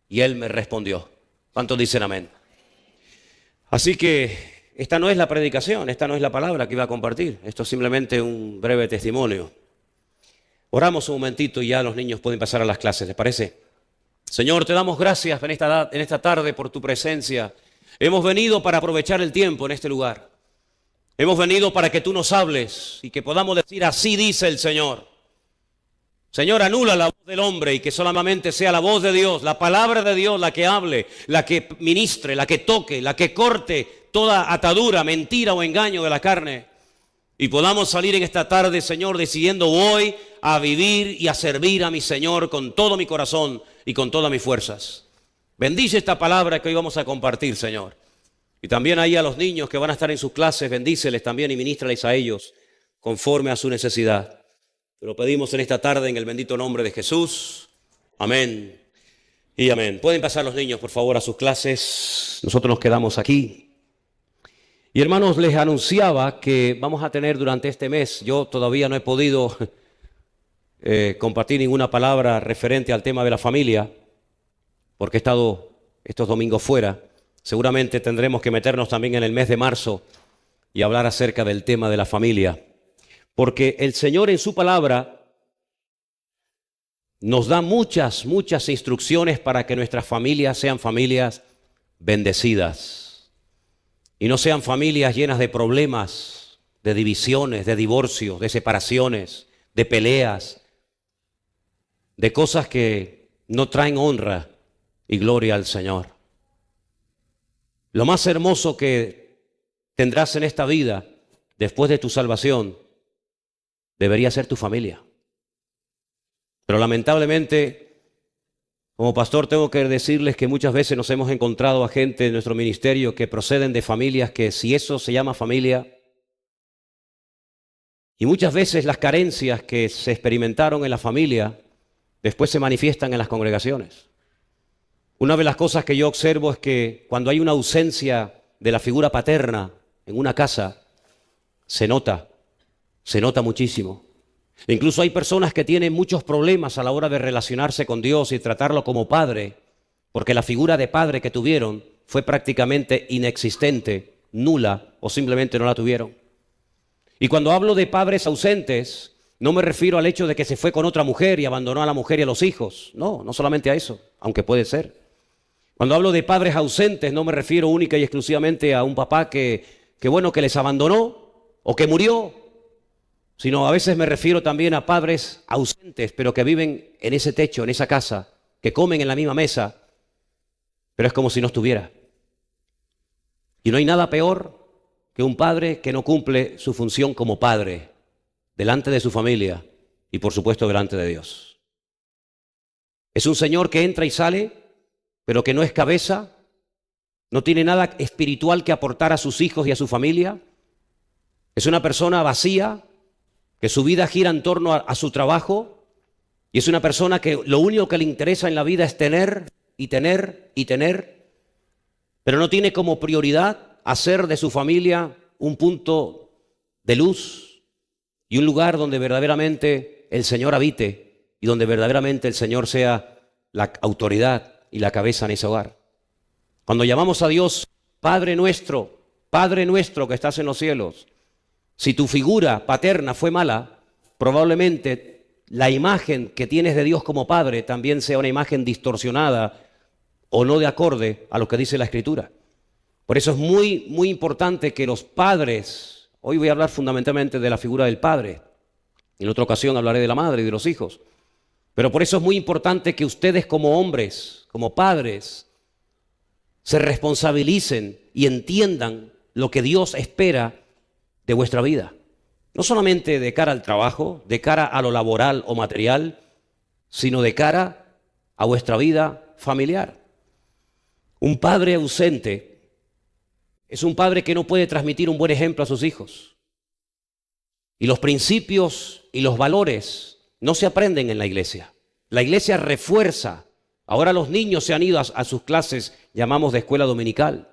y Él me respondió. ¿Cuántos dicen amén? Así que esta no es la predicación, esta no es la palabra que iba a compartir. Esto es simplemente un breve testimonio. Oramos un momentito y ya los niños pueden pasar a las clases, ¿les parece? Señor, te damos gracias en esta tarde por tu presencia. Hemos venido para aprovechar el tiempo en este lugar. Hemos venido para que tú nos hables y que podamos decir, así dice el Señor. Señor, anula la voz del hombre y que solamente sea la voz de Dios, la palabra de Dios la que hable, la que ministre, la que toque, la que corte toda atadura, mentira o engaño de la carne. Y podamos salir en esta tarde, Señor, decidiendo voy a vivir y a servir a mi Señor con todo mi corazón y con todas mis fuerzas. Bendice esta palabra que hoy vamos a compartir, Señor. Y también ahí a los niños que van a estar en sus clases, bendíceles también y ministrales a ellos conforme a su necesidad. Te lo pedimos en esta tarde en el bendito nombre de Jesús. Amén y amén. Pueden pasar los niños, por favor, a sus clases. Nosotros nos quedamos aquí. Y hermanos, les anunciaba que vamos a tener durante este mes, yo todavía no he podido compartir ninguna palabra referente al tema de la familia, porque he estado estos domingos fuera. Seguramente tendremos que meternos también en el mes de marzo y hablar acerca del tema de la familia, porque el Señor en su palabra nos da muchas instrucciones para que nuestras familias sean familias bendecidas y no sean familias llenas de problemas, de divisiones, de divorcios, de separaciones, de peleas, de cosas que no traen honra y gloria al Señor. Lo más hermoso que tendrás en esta vida después de tu salvación debería ser tu familia. Pero lamentablemente, como pastor, tengo que decirles que muchas veces nos hemos encontrado a gente en nuestro ministerio que proceden de familias que, si eso se llama familia, y muchas veces las carencias que se experimentaron en la familia después se manifiestan en las congregaciones. Una de las cosas que yo observo es que cuando hay una ausencia de la figura paterna en una casa, se nota muchísimo. Incluso hay personas que tienen muchos problemas a la hora de relacionarse con Dios y tratarlo como padre, porque la figura de padre que tuvieron fue prácticamente inexistente, nula, o simplemente no la tuvieron. Y cuando hablo de padres ausentes, no me refiero al hecho de que se fue con otra mujer y abandonó a la mujer y a los hijos. No solamente a eso, aunque puede ser. Cuando hablo de padres ausentes, no me refiero única y exclusivamente a un papá que les abandonó o que murió, sino a veces me refiero también a padres ausentes, pero que viven en ese techo, en esa casa, que comen en la misma mesa, pero es como si no estuviera. Y no hay nada peor que un padre que no cumple su función como padre delante de su familia y por supuesto delante de Dios. Es un señor que entra y sale, pero que no es cabeza, no tiene nada espiritual que aportar a sus hijos y a su familia. Es una persona vacía, que su vida gira en torno a su trabajo, y es una persona que lo único que le interesa en la vida es tener y tener y tener, pero no tiene como prioridad hacer de su familia un punto de luz y un lugar donde verdaderamente el Señor habite y donde verdaderamente el Señor sea la autoridad y la cabeza en ese hogar. Cuando llamamos a Dios Padre nuestro que estás en los cielos, si tu figura paterna fue mala, probablemente la imagen que tienes de Dios como Padre también sea una imagen distorsionada o no de acorde a lo que dice la Escritura. Por eso es muy importante que los padres, hoy voy a hablar fundamentalmente de la figura del padre, en otra ocasión hablaré de la madre y de los hijos, pero por eso es muy importante que ustedes como hombres, como padres, se responsabilicen y entiendan lo que Dios espera de vuestra vida. No solamente de cara al trabajo, de cara a lo laboral o material, sino de cara a vuestra vida familiar. Un padre ausente es un padre que no puede transmitir un buen ejemplo a sus hijos. Y los principios y los valores no se aprenden en la iglesia. La iglesia refuerza. Ahora los niños se han ido a sus clases, llamamos de escuela dominical.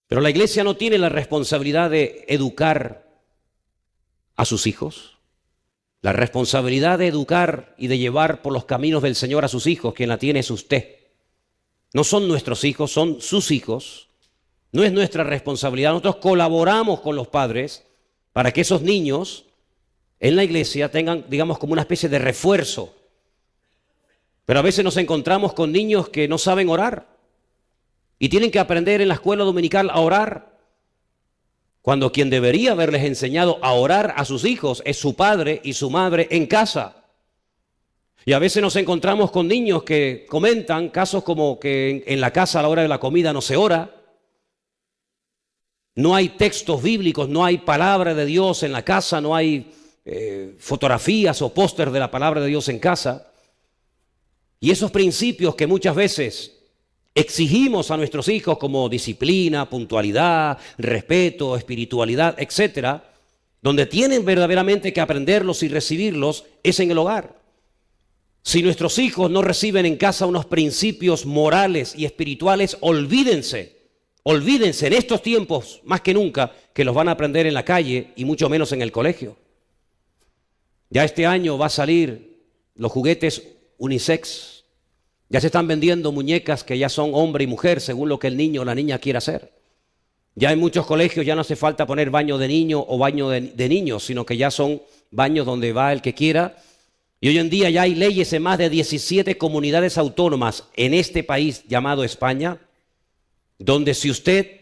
Pero la iglesia no tiene la responsabilidad de educar a sus hijos. La responsabilidad de educar y de llevar por los caminos del Señor a sus hijos, quien la tiene es usted. No son nuestros hijos, son sus hijos. No es nuestra responsabilidad. Nosotros colaboramos con los padres para que esos niños en la iglesia tengan, digamos, como una especie de refuerzo. Pero a veces nos encontramos con niños que no saben orar y tienen que aprender en la escuela dominical a orar, cuando quien debería haberles enseñado a orar a sus hijos es su padre y su madre en casa. Y a veces nos encontramos con niños que comentan casos como que en la casa a la hora de la comida no se ora, no hay textos bíblicos, no hay palabra de Dios en la casa, no hay fotografías o póster de la palabra de Dios en casa. Y esos principios que muchas veces exigimos a nuestros hijos como disciplina, puntualidad, respeto, espiritualidad, etcétera, donde tienen verdaderamente que aprenderlos y recibirlos es en el hogar. Si nuestros hijos no reciben en casa unos principios morales y espirituales, olvídense Olvídense en estos tiempos, más que nunca, que los van a aprender en la calle y mucho menos en el colegio. Ya este año va a salir los juguetes unisex. Ya se están vendiendo muñecas que ya son hombre y mujer según lo que el niño o la niña quiera hacer. Ya en muchos colegios ya no hace falta poner baño de niño o baño de niños, sino que ya son baños donde va el que quiera. Y hoy en día ya hay leyes en más de 17 comunidades autónomas en este país llamado España, donde si usted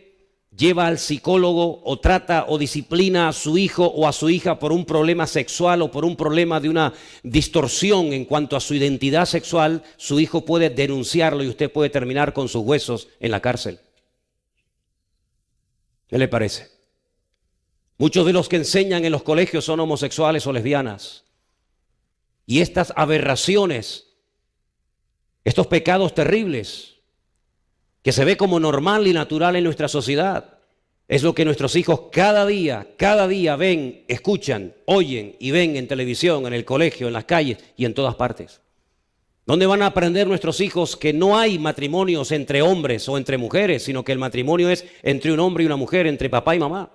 lleva al psicólogo o trata o disciplina a su hijo o a su hija por un problema sexual o por un problema de una distorsión en cuanto a su identidad sexual, su hijo puede denunciarlo y usted puede terminar con sus huesos en la cárcel. ¿Qué le parece? Muchos de los que enseñan en los colegios son homosexuales o lesbianas. Y estas aberraciones, estos pecados terribles, que se ve como normal y natural en nuestra sociedad, es lo que nuestros hijos cada día ven, escuchan, oyen y ven en televisión, en el colegio, en las calles y en todas partes. ¿Dónde van a aprender nuestros hijos que no hay matrimonios entre hombres o entre mujeres, sino que el matrimonio es entre un hombre y una mujer, entre papá y mamá?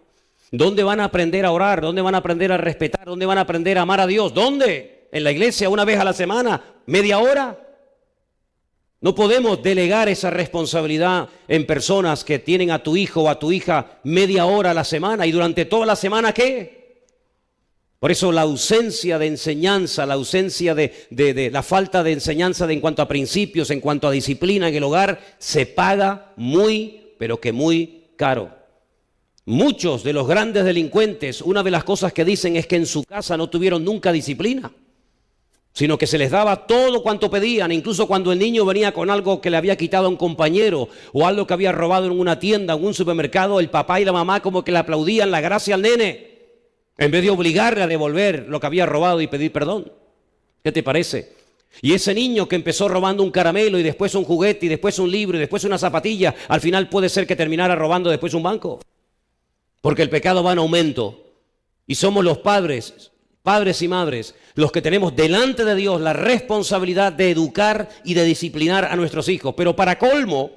¿Dónde van a aprender a orar? ¿Dónde van a aprender a respetar? ¿Dónde van a aprender a amar a Dios? ¿Dónde? ¿En la iglesia una vez a la semana? ¿Media hora? No podemos delegar esa responsabilidad en personas que tienen a tu hijo o a tu hija media hora a la semana y durante toda la semana ¿qué? Por eso la ausencia de enseñanza, la ausencia de la falta de enseñanza en cuanto a principios, en cuanto a disciplina en el hogar, se paga muy, pero que muy caro. Muchos de los grandes delincuentes, una de las cosas que dicen es que en su casa no tuvieron nunca disciplina, sino que se les daba todo cuanto pedían, incluso cuando el niño venía con algo que le había quitado a un compañero o algo que había robado en una tienda, en un supermercado, el papá y la mamá como que le aplaudían la gracia al nene, en vez de obligarle a devolver lo que había robado y pedir perdón. ¿Qué te parece? Y ese niño que empezó robando un caramelo y después un juguete y después un libro y después una zapatilla, al final puede ser que terminara robando después un banco. Porque el pecado va en aumento. Y somos los padres y madres, los que tenemos delante de Dios la responsabilidad de educar y de disciplinar a nuestros hijos. Pero para colmo,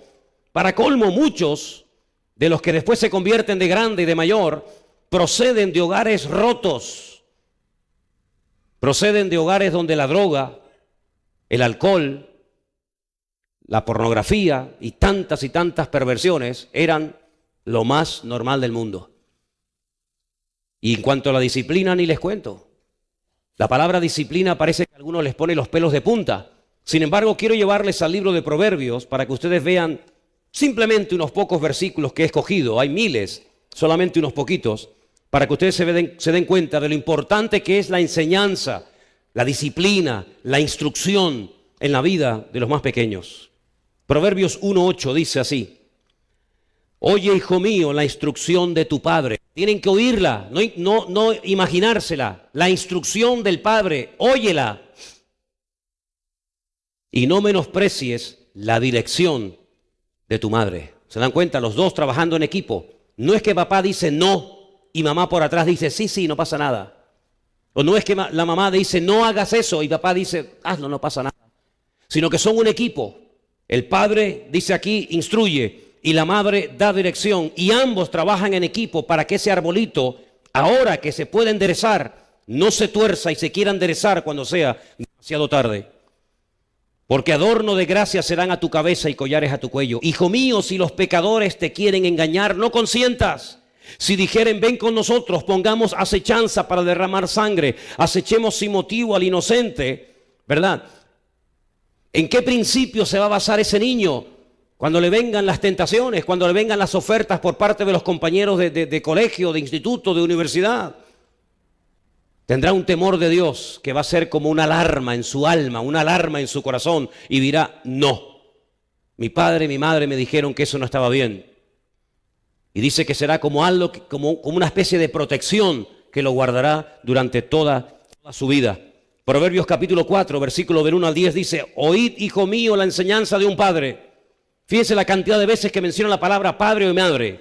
muchos de los que después se convierten de grande y de mayor, proceden de hogares rotos, proceden de hogares donde la droga, el alcohol, la pornografía y tantas perversiones eran lo más normal del mundo. Y en cuanto a la disciplina, ni les cuento. La palabra disciplina parece que a algunos les pone los pelos de punta. Sin embargo, quiero llevarles al libro de Proverbios para que ustedes vean simplemente unos pocos versículos que he escogido. Hay miles, solamente unos poquitos, para que ustedes se den cuenta de lo importante que es la enseñanza, la disciplina, la instrucción en la vida de los más pequeños. Proverbios 1:8 dice así: oye, hijo mío, la instrucción de tu padre. Tienen que oírla, no imaginársela. La instrucción del padre, óyela. Y no menosprecies la dirección de tu madre. ¿Se dan cuenta? Los dos trabajando en equipo. No es que papá dice no y mamá por atrás dice sí, no pasa nada. O no es que la mamá dice no hagas eso y papá dice hazlo, no pasa nada. Sino que son un equipo. El padre dice aquí instruye y la madre da dirección y ambos trabajan en equipo para que ese arbolito, ahora que se puede enderezar, no se tuerza y se quiera enderezar cuando sea demasiado tarde. Porque adorno de gracia serán a tu cabeza y collares a tu cuello. Hijo mío, si los pecadores te quieren engañar, no consientas. Si dijeren, ven con nosotros, pongamos acechanza para derramar sangre, acechemos sin motivo al inocente, ¿verdad? ¿En qué principio se va a basar ese niño? Cuando le vengan las tentaciones, cuando le vengan las ofertas por parte de los compañeros de colegio, de instituto, de universidad. Tendrá un temor de Dios que va a ser como una alarma en su alma, una alarma en su corazón y dirá, no. Mi padre y mi madre me dijeron que eso no estaba bien. Y dice que será como algo, como una especie de protección que lo guardará durante toda su vida. Proverbios capítulo 4, versículo del 1 al 10 dice, oíd, hijo mío, la enseñanza de un padre. Fíjense la cantidad de veces que menciona la palabra padre o madre.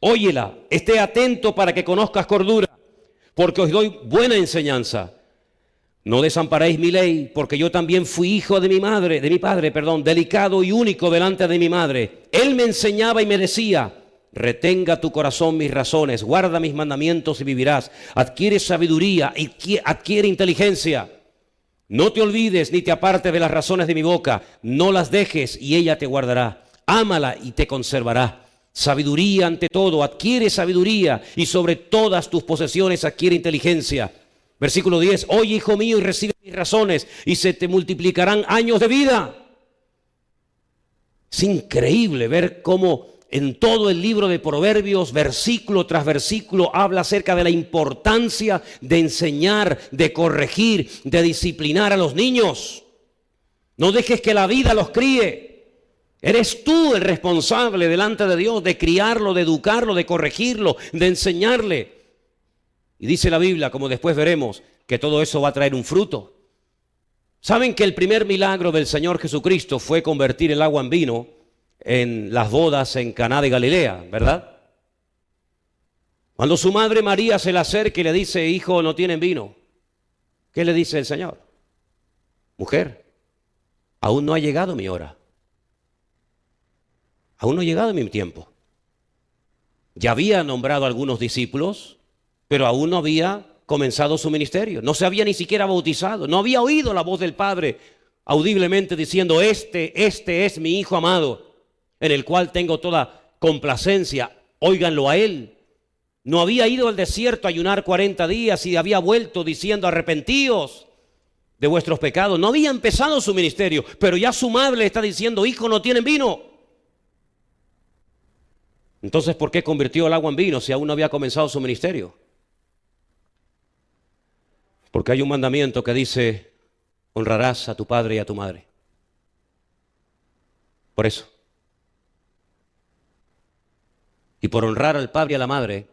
Óyela, esté atento para que conozcas cordura, porque os doy buena enseñanza. No desamparéis mi ley, porque yo también fui hijo de mi padre, delicado y único delante de mi madre. Él me enseñaba y me decía: retenga tu corazón mis razones, guarda mis mandamientos y vivirás. Adquiere sabiduría y adquiere inteligencia. No te olvides ni te apartes de las razones de mi boca. No las dejes y ella te guardará. Ámala y te conservará. Sabiduría ante todo, adquiere sabiduría, y sobre todas tus posesiones adquiere inteligencia. Versículo 10, oye, hijo mío, y recibe mis razones, y se te multiplicarán años de vida. Es increíble ver cómo en todo el libro de Proverbios, versículo tras versículo, habla acerca de la importancia de enseñar, de corregir, de disciplinar a los niños. No dejes que la vida los críe. Eres tú el responsable delante de Dios de criarlo, de educarlo, de corregirlo, de enseñarle. Y dice la Biblia, como después veremos, que todo eso va a traer un fruto. ¿Saben que el primer milagro del Señor Jesucristo fue convertir el agua en vino en las bodas en Caná de Galilea, verdad? Cuando su madre María se le acerca y le dice: hijo, no tienen vino, ¿qué le dice el Señor? Mujer, aún no ha llegado mi hora. Aún no ha llegado mi tiempo. Ya había nombrado a algunos discípulos, pero aún no había comenzado su ministerio. No se había ni siquiera bautizado. No había oído la voz del Padre audiblemente diciendo: este es mi Hijo amado, en el cual tengo toda complacencia. Óiganlo a Él. No había ido al desierto a ayunar 40 días y había vuelto diciendo: arrepentíos de vuestros pecados. No había empezado su ministerio, pero ya su madre le está diciendo: hijo, no tienen vino. Entonces, ¿por qué convirtió el agua en vino si aún no había comenzado su ministerio? Porque hay un mandamiento que dice: honrarás a tu padre y a tu madre. Por eso. Y por honrar al padre y a la madre,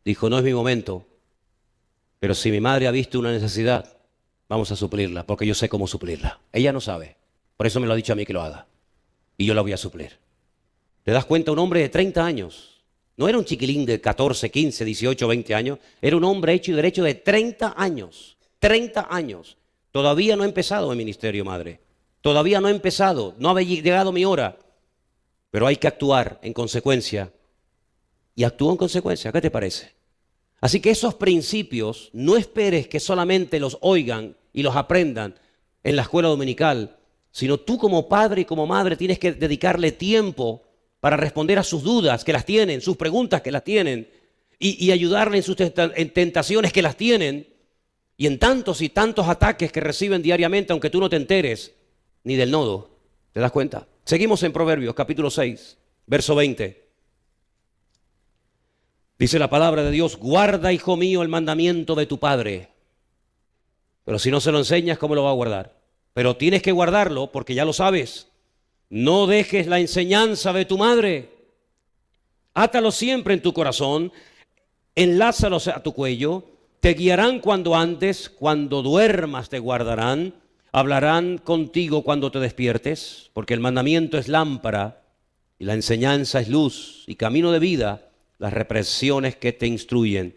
dijo: no es mi momento, pero si mi madre ha visto una necesidad, vamos a suplirla, porque yo sé cómo suplirla. Ella no sabe, por eso me lo ha dicho a mí que lo haga, y yo la voy a suplir. ¿Te das cuenta? Un hombre de 30 años. No era un chiquilín de 14, 15, 18, 20 años. Era un hombre hecho y derecho de 30 años. 30 años. Todavía no he empezado el ministerio, madre. Todavía no he empezado. No ha llegado mi hora. Pero hay que actuar en consecuencia. Y actúa en consecuencia. ¿Qué te parece? Así que esos principios, no esperes que solamente los oigan y los aprendan en la escuela dominical, sino tú como padre y como madre tienes que dedicarle tiempo para responder a sus dudas que las tienen, sus preguntas que las tienen, y ayudarle en sus tentaciones que las tienen, y en tantos y tantos ataques que reciben diariamente, aunque tú no te enteres ni del nodo. ¿Te das cuenta? Seguimos en Proverbios, capítulo 6, verso 20. Dice la palabra de Dios: guarda, hijo mío, el mandamiento de tu padre. Pero si no se lo enseñas, ¿cómo lo va a guardar? Pero tienes que guardarlo porque ya lo sabes. No dejes la enseñanza de tu madre. Átalo siempre en tu corazón, enlázalos a tu cuello. Te guiarán cuando andes, cuando duermas te guardarán. Hablarán contigo cuando te despiertes, porque el mandamiento es lámpara y la enseñanza es luz y camino de vida, las represiones que te instruyen,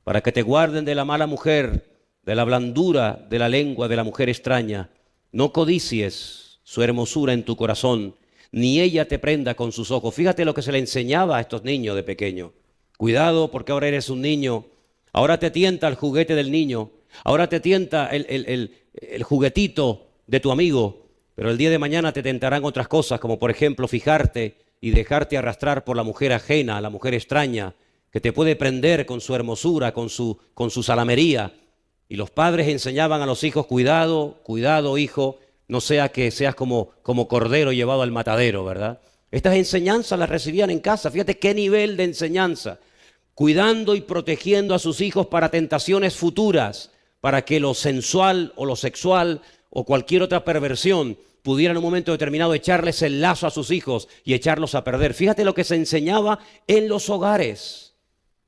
para que te guarden de la mala mujer, de la blandura de la lengua de la mujer extraña. No codicies su hermosura en tu corazón, ni ella te prenda con sus ojos. Fíjate lo que se le enseñaba a estos niños de pequeño. Cuidado, porque ahora eres un niño. Ahora te tienta el juguete del niño. Ahora te tienta el juguetito de tu amigo. Pero el día de mañana te tentarán otras cosas, como por ejemplo fijarte y dejarte arrastrar por la mujer ajena, la mujer extraña, que te puede prender con su hermosura, con su salamería. Y los padres enseñaban a los hijos: cuidado, cuidado, hijo, no sea que seas como cordero llevado al matadero, ¿verdad? Estas enseñanzas las recibían en casa. Fíjate qué nivel de enseñanza. Cuidando y protegiendo a sus hijos para tentaciones futuras, para que lo sensual o lo sexual o cualquier otra perversión pudiera en un momento determinado echarles el lazo a sus hijos y echarlos a perder. Fíjate lo que se enseñaba en los hogares.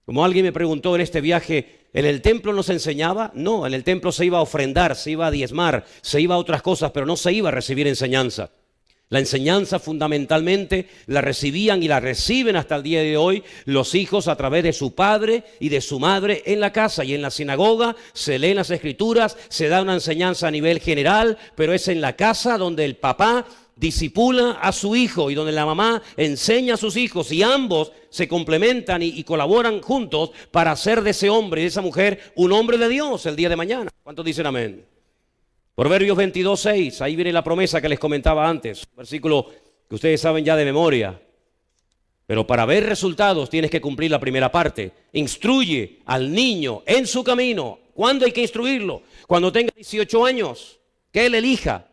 Como alguien me preguntó en este viaje, ¿en el templo no se enseñaba? No, en el templo se iba a ofrendar, se iba a diezmar, se iba a otras cosas, pero no se iba a recibir enseñanza. La enseñanza fundamentalmente la recibían y la reciben hasta el día de hoy los hijos a través de su padre y de su madre en la casa y en la sinagoga. Se leen las escrituras, se da una enseñanza a nivel general, pero es en la casa donde el papá discipula a su hijo y donde la mamá enseña a sus hijos y ambos se complementan y colaboran juntos para hacer de ese hombre y de esa mujer un hombre de Dios el día de mañana. ¿Cuántos dicen amén? Proverbios 22:6, ahí viene la promesa que les comentaba antes, un versículo que ustedes saben ya de memoria. Pero para ver resultados tienes que cumplir la primera parte. Instruye al niño en su camino. ¿Cuándo hay que instruirlo? Cuando tenga 18 años, que él elija.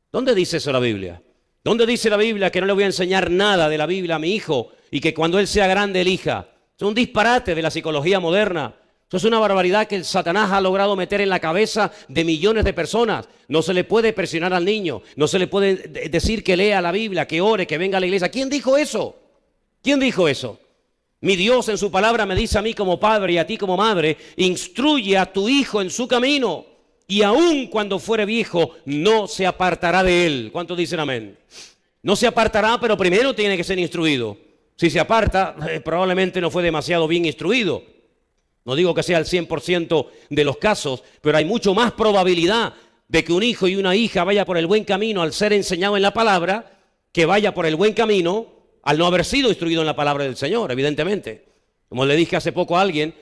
¿Dónde dice eso la Biblia? ¿Dónde dice la Biblia que no le voy a enseñar nada de la Biblia a mi hijo y que cuando él sea grande elija? Es un disparate de la psicología moderna. Eso es una barbaridad que el Satanás ha logrado meter en la cabeza de millones de personas. No se le puede presionar al niño, no se le puede decir que lea la Biblia, que ore, que venga a la iglesia. ¿Quién dijo eso? ¿Quién dijo eso? Mi Dios en su palabra me dice a mí como padre y a ti como madre, instruye a tu hijo en su camino y aun cuando fuere viejo no se apartará de él. ¿Cuántos dicen amén? No se apartará, pero primero tiene que ser instruido. Si se aparta, probablemente no fue demasiado bien instruido. No digo que sea el 100% de los casos, pero hay mucho más probabilidad de que un hijo y una hija vaya por el buen camino al ser enseñado en la palabra, que vaya por el buen camino al no haber sido instruido en la palabra del Señor, evidentemente. Como le dije hace poco a alguien,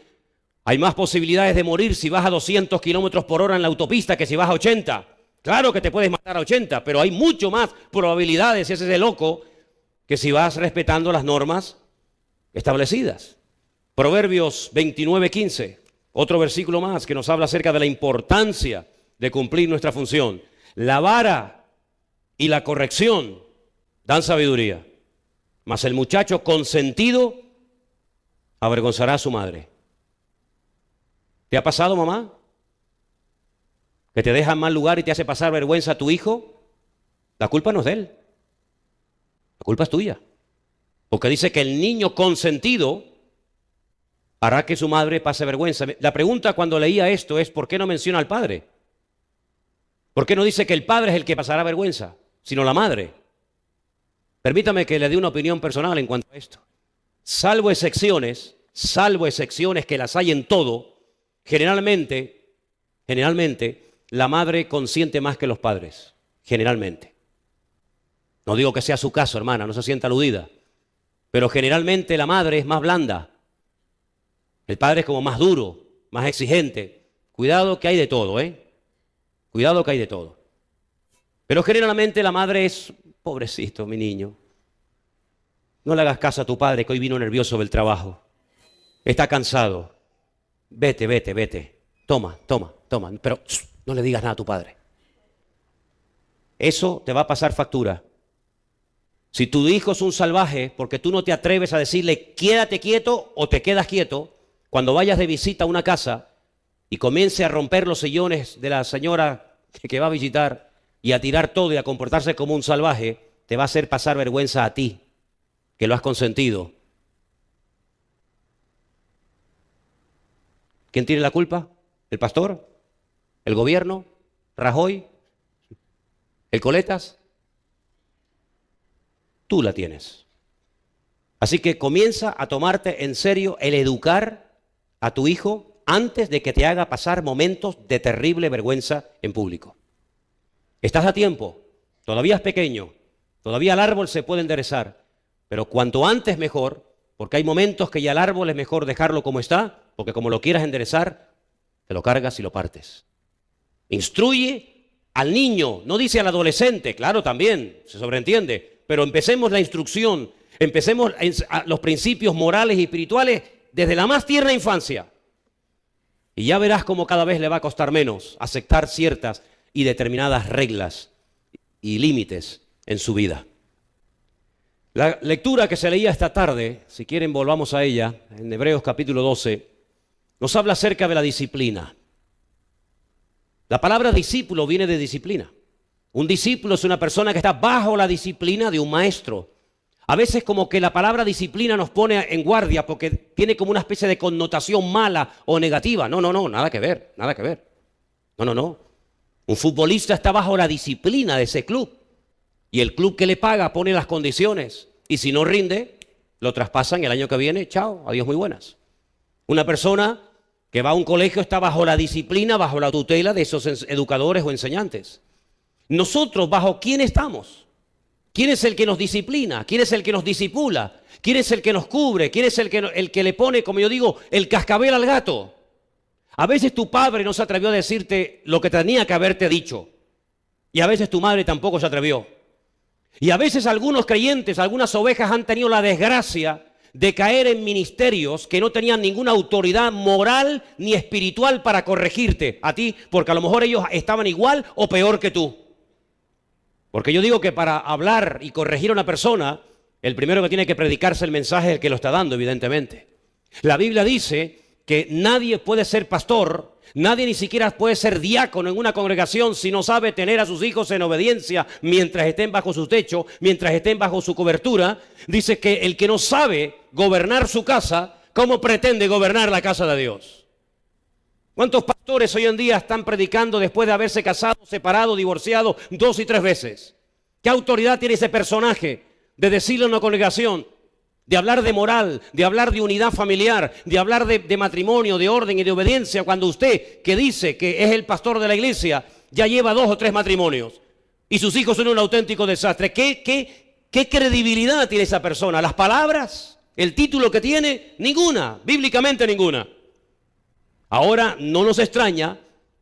hay más posibilidades de morir si vas a 200 kilómetros por hora en la autopista que si vas a 80. Claro que te puedes matar a 80, pero hay mucho más probabilidades, si ese es de loco, que si vas respetando las normas establecidas. Proverbios 29:15, otro versículo más que nos habla acerca de la importancia de cumplir nuestra función. La vara y la corrección dan sabiduría, mas el muchacho consentido avergonzará a su madre. ¿Te ha pasado, mamá? ¿Que te deja en mal lugar y te hace pasar vergüenza a tu hijo? La culpa no es de él, la culpa es tuya. Porque dice que el niño consentido hará que su madre pase vergüenza. La pregunta cuando leía esto es, ¿por qué no menciona al padre? ¿Por qué no dice que el padre es el que pasará vergüenza, sino la madre? Permítame que le dé una opinión personal en cuanto a esto. Salvo excepciones que las hay en todo, generalmente, la madre consiente más que los padres. Generalmente. No digo que sea su caso, hermana, no se sienta aludida. Pero generalmente la madre es más blanda. El padre es como más duro, más exigente. Cuidado que hay de todo, Cuidado que hay de todo. Pero generalmente la madre es, pobrecito mi niño. No le hagas caso a tu padre que hoy vino nervioso del trabajo. Está cansado. Vete. Toma. Pero no le digas nada a tu padre. Eso te va a pasar factura. Si tu hijo es un salvaje porque tú no te atreves a decirle quédate quieto o te quedas quieto, cuando vayas de visita a una casa y comience a romper los sillones de la señora que va a visitar y a tirar todo y a comportarse como un salvaje, te va a hacer pasar vergüenza a ti, que lo has consentido. ¿Quién tiene la culpa? ¿El pastor? ¿El gobierno? ¿Rajoy? ¿El Coletas? Tú la tienes. Así que comienza a tomarte en serio el educar a tu hijo antes de que te haga pasar momentos de terrible vergüenza en público. Estás a tiempo, todavía es pequeño, todavía el árbol se puede enderezar, pero cuanto antes mejor, porque hay momentos que ya el árbol es mejor dejarlo como está, porque como lo quieras enderezar, te lo cargas y lo partes. Instruye al niño, no dice al adolescente, claro también, se sobreentiende, pero empecemos la instrucción, empecemos los principios morales y espirituales desde la más tierna infancia. Y ya verás cómo cada vez le va a costar menos aceptar ciertas y determinadas reglas y límites en su vida. La lectura que se leía esta tarde, si quieren volvamos a ella, en Hebreos capítulo 12, nos habla acerca de la disciplina. La palabra discípulo viene de disciplina. Un discípulo es una persona que está bajo la disciplina de un maestro. A veces como que la palabra disciplina nos pone en guardia porque tiene como una especie de connotación mala o negativa. No, nada que ver. No. Un futbolista está bajo la disciplina de ese club. Y el club que le paga pone las condiciones. Y si no rinde, lo traspasan el año que viene. Chao, adiós, muy buenas. Una persona que va a un colegio está bajo la disciplina, bajo la tutela de esos educadores o enseñantes. Nosotros, ¿bajo quién estamos? ¿Quién es el que nos disciplina? ¿Quién es el que nos disipula? ¿Quién es el que nos cubre? ¿Quién es el que le pone, como yo digo, el cascabel al gato? A veces tu padre no se atrevió a decirte lo que tenía que haberte dicho. Y a veces tu madre tampoco se atrevió. Y a veces algunos creyentes, algunas ovejas han tenido la desgracia de caer en ministerios que no tenían ninguna autoridad moral ni espiritual para corregirte a ti, porque a lo mejor ellos estaban igual o peor que tú. Porque yo digo que para hablar y corregir a una persona, el primero que tiene que predicarse el mensaje es el que lo está dando, evidentemente. La Biblia dice que nadie puede ser pastor, nadie ni siquiera puede ser diácono en una congregación si no sabe tener a sus hijos en obediencia mientras estén bajo su techo, mientras estén bajo su cobertura. Dice que el que no sabe gobernar su casa, ¿cómo pretende gobernar la casa de Dios? ¿Cuántos pastores hoy en día están predicando después de haberse casado, separado, divorciado 2 y 3 veces? ¿Qué autoridad tiene ese personaje de decirle a una congregación, de hablar de moral, de hablar de unidad familiar, de hablar de matrimonio, de orden y de obediencia, cuando usted, que dice que es el pastor de la iglesia, ya lleva 2 o 3 matrimonios y sus hijos son un auténtico desastre? ¿Qué credibilidad tiene esa persona? ¿Las palabras? ¿El título que tiene? Ninguna, bíblicamente ninguna. Ahora no nos extraña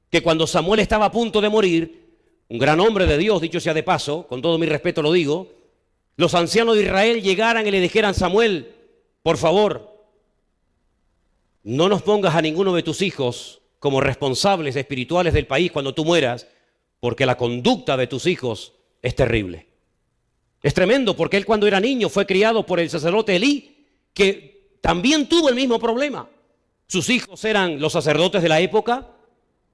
que cuando Samuel estaba a punto de morir, un gran hombre de Dios, dicho sea de paso, con todo mi respeto lo digo, los ancianos de Israel llegaran y le dijeran: Samuel, por favor, no nos pongas a ninguno de tus hijos como responsables espirituales del país cuando tú mueras, porque la conducta de tus hijos es terrible. Es tremendo, porque él cuando era niño fue criado por el sacerdote Elí, que también tuvo el mismo problema. Sus hijos eran los sacerdotes de la época,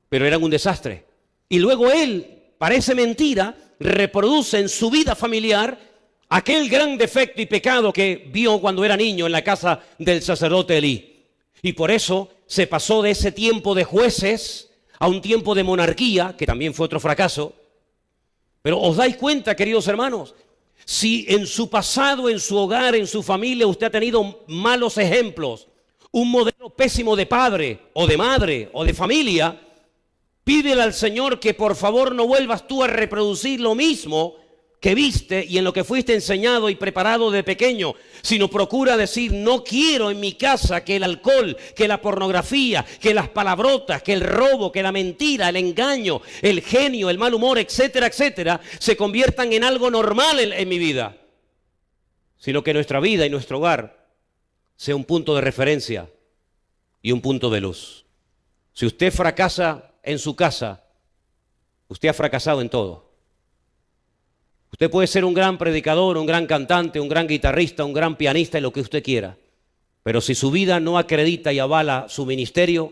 pero eran un desastre. Y luego él, parece mentira, reproduce en su vida familiar aquel gran defecto y pecado que vio cuando era niño en la casa del sacerdote Elí. Y por eso se pasó de ese tiempo de jueces a un tiempo de monarquía, que también fue otro fracaso. Pero os dais cuenta, queridos hermanos, si en su pasado, en su hogar, en su familia, usted ha tenido malos ejemplos, un modelo pésimo de padre o de madre o de familia, pídele al Señor que por favor no vuelvas tú a reproducir lo mismo que viste y en lo que fuiste enseñado y preparado de pequeño, sino procura decir: no quiero en mi casa que el alcohol, que la pornografía, que las palabrotas, que el robo, que la mentira, el engaño, el genio, el mal humor, etcétera, etcétera, se conviertan en algo normal en mi vida, sino que nuestra vida y nuestro hogar sea un punto de referencia y un punto de luz. Si usted fracasa en su casa, usted ha fracasado en todo. Usted puede ser un gran predicador, un gran cantante, un gran guitarrista, un gran pianista y lo que usted quiera, pero si su vida no acredita y avala su ministerio,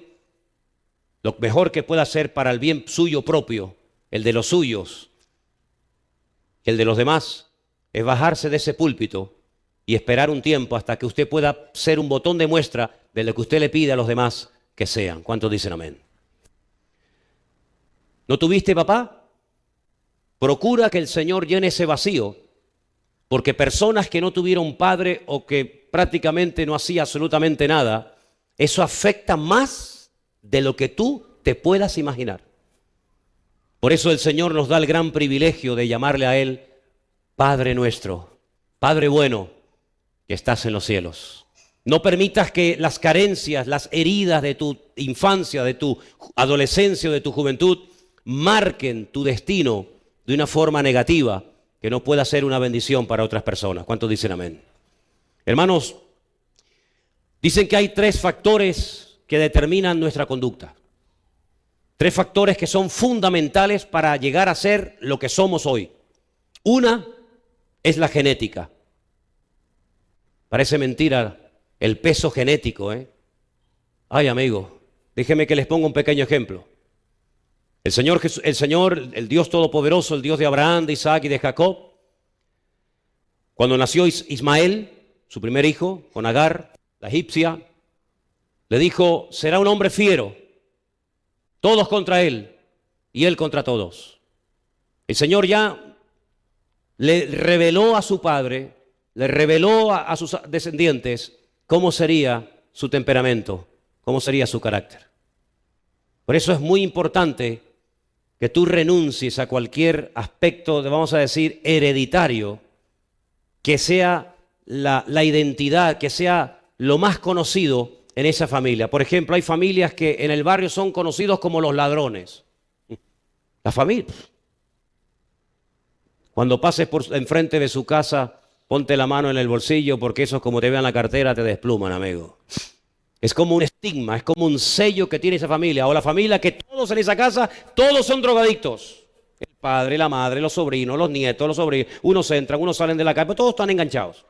lo mejor que pueda hacer para el bien suyo propio, el de los suyos, el de los demás, es bajarse de ese púlpito y esperar un tiempo hasta que usted pueda ser un botón de muestra de lo que usted le pide a los demás que sean. ¿Cuántos dicen amén? ¿No tuviste papá? Procura que el Señor llene ese vacío, porque personas que no tuvieron padre o que prácticamente no hacía absolutamente nada, eso afecta más de lo que tú te puedas imaginar. Por eso el Señor nos da el gran privilegio de llamarle a Él Padre nuestro, Padre bueno, que estás en los cielos. No permitas que las carencias, las heridas de tu infancia, de tu adolescencia o de tu juventud marquen tu destino de una forma negativa que no pueda ser una bendición para otras personas. ¿Cuántos dicen amén? Hermanos, dicen que hay 3 factores que determinan nuestra conducta. 3 factores que son fundamentales para llegar a ser lo que somos hoy. Una es la genética. Parece mentira el peso genético, ¿eh? Ay, amigo, déjeme que les ponga un pequeño ejemplo. El Señor, el Dios Todopoderoso, el Dios de Abraham, de Isaac y de Jacob, cuando nació Ismael, su primer hijo, con Agar, la egipcia, le dijo: será un hombre fiero, todos contra él y él contra todos. El Señor ya le reveló a su padre, le reveló a sus descendientes cómo sería su temperamento, cómo sería su carácter. Por eso es muy importante que tú renuncies a cualquier aspecto, vamos a decir, hereditario, que sea la identidad, que sea lo más conocido en esa familia. Por ejemplo, hay familias que en el barrio son conocidos como los ladrones. La familia. Cuando pases por enfrente de su casa, ponte la mano en el bolsillo, porque esos, como te vean la cartera, te despluman, amigo. Es como un estigma, es como un sello que tiene esa familia. O la familia que todos en esa casa, todos son drogadictos. El padre, la madre, los sobrinos, los nietos, los sobrinos. Unos entran, unos salen de la calle, pero todos están enganchados.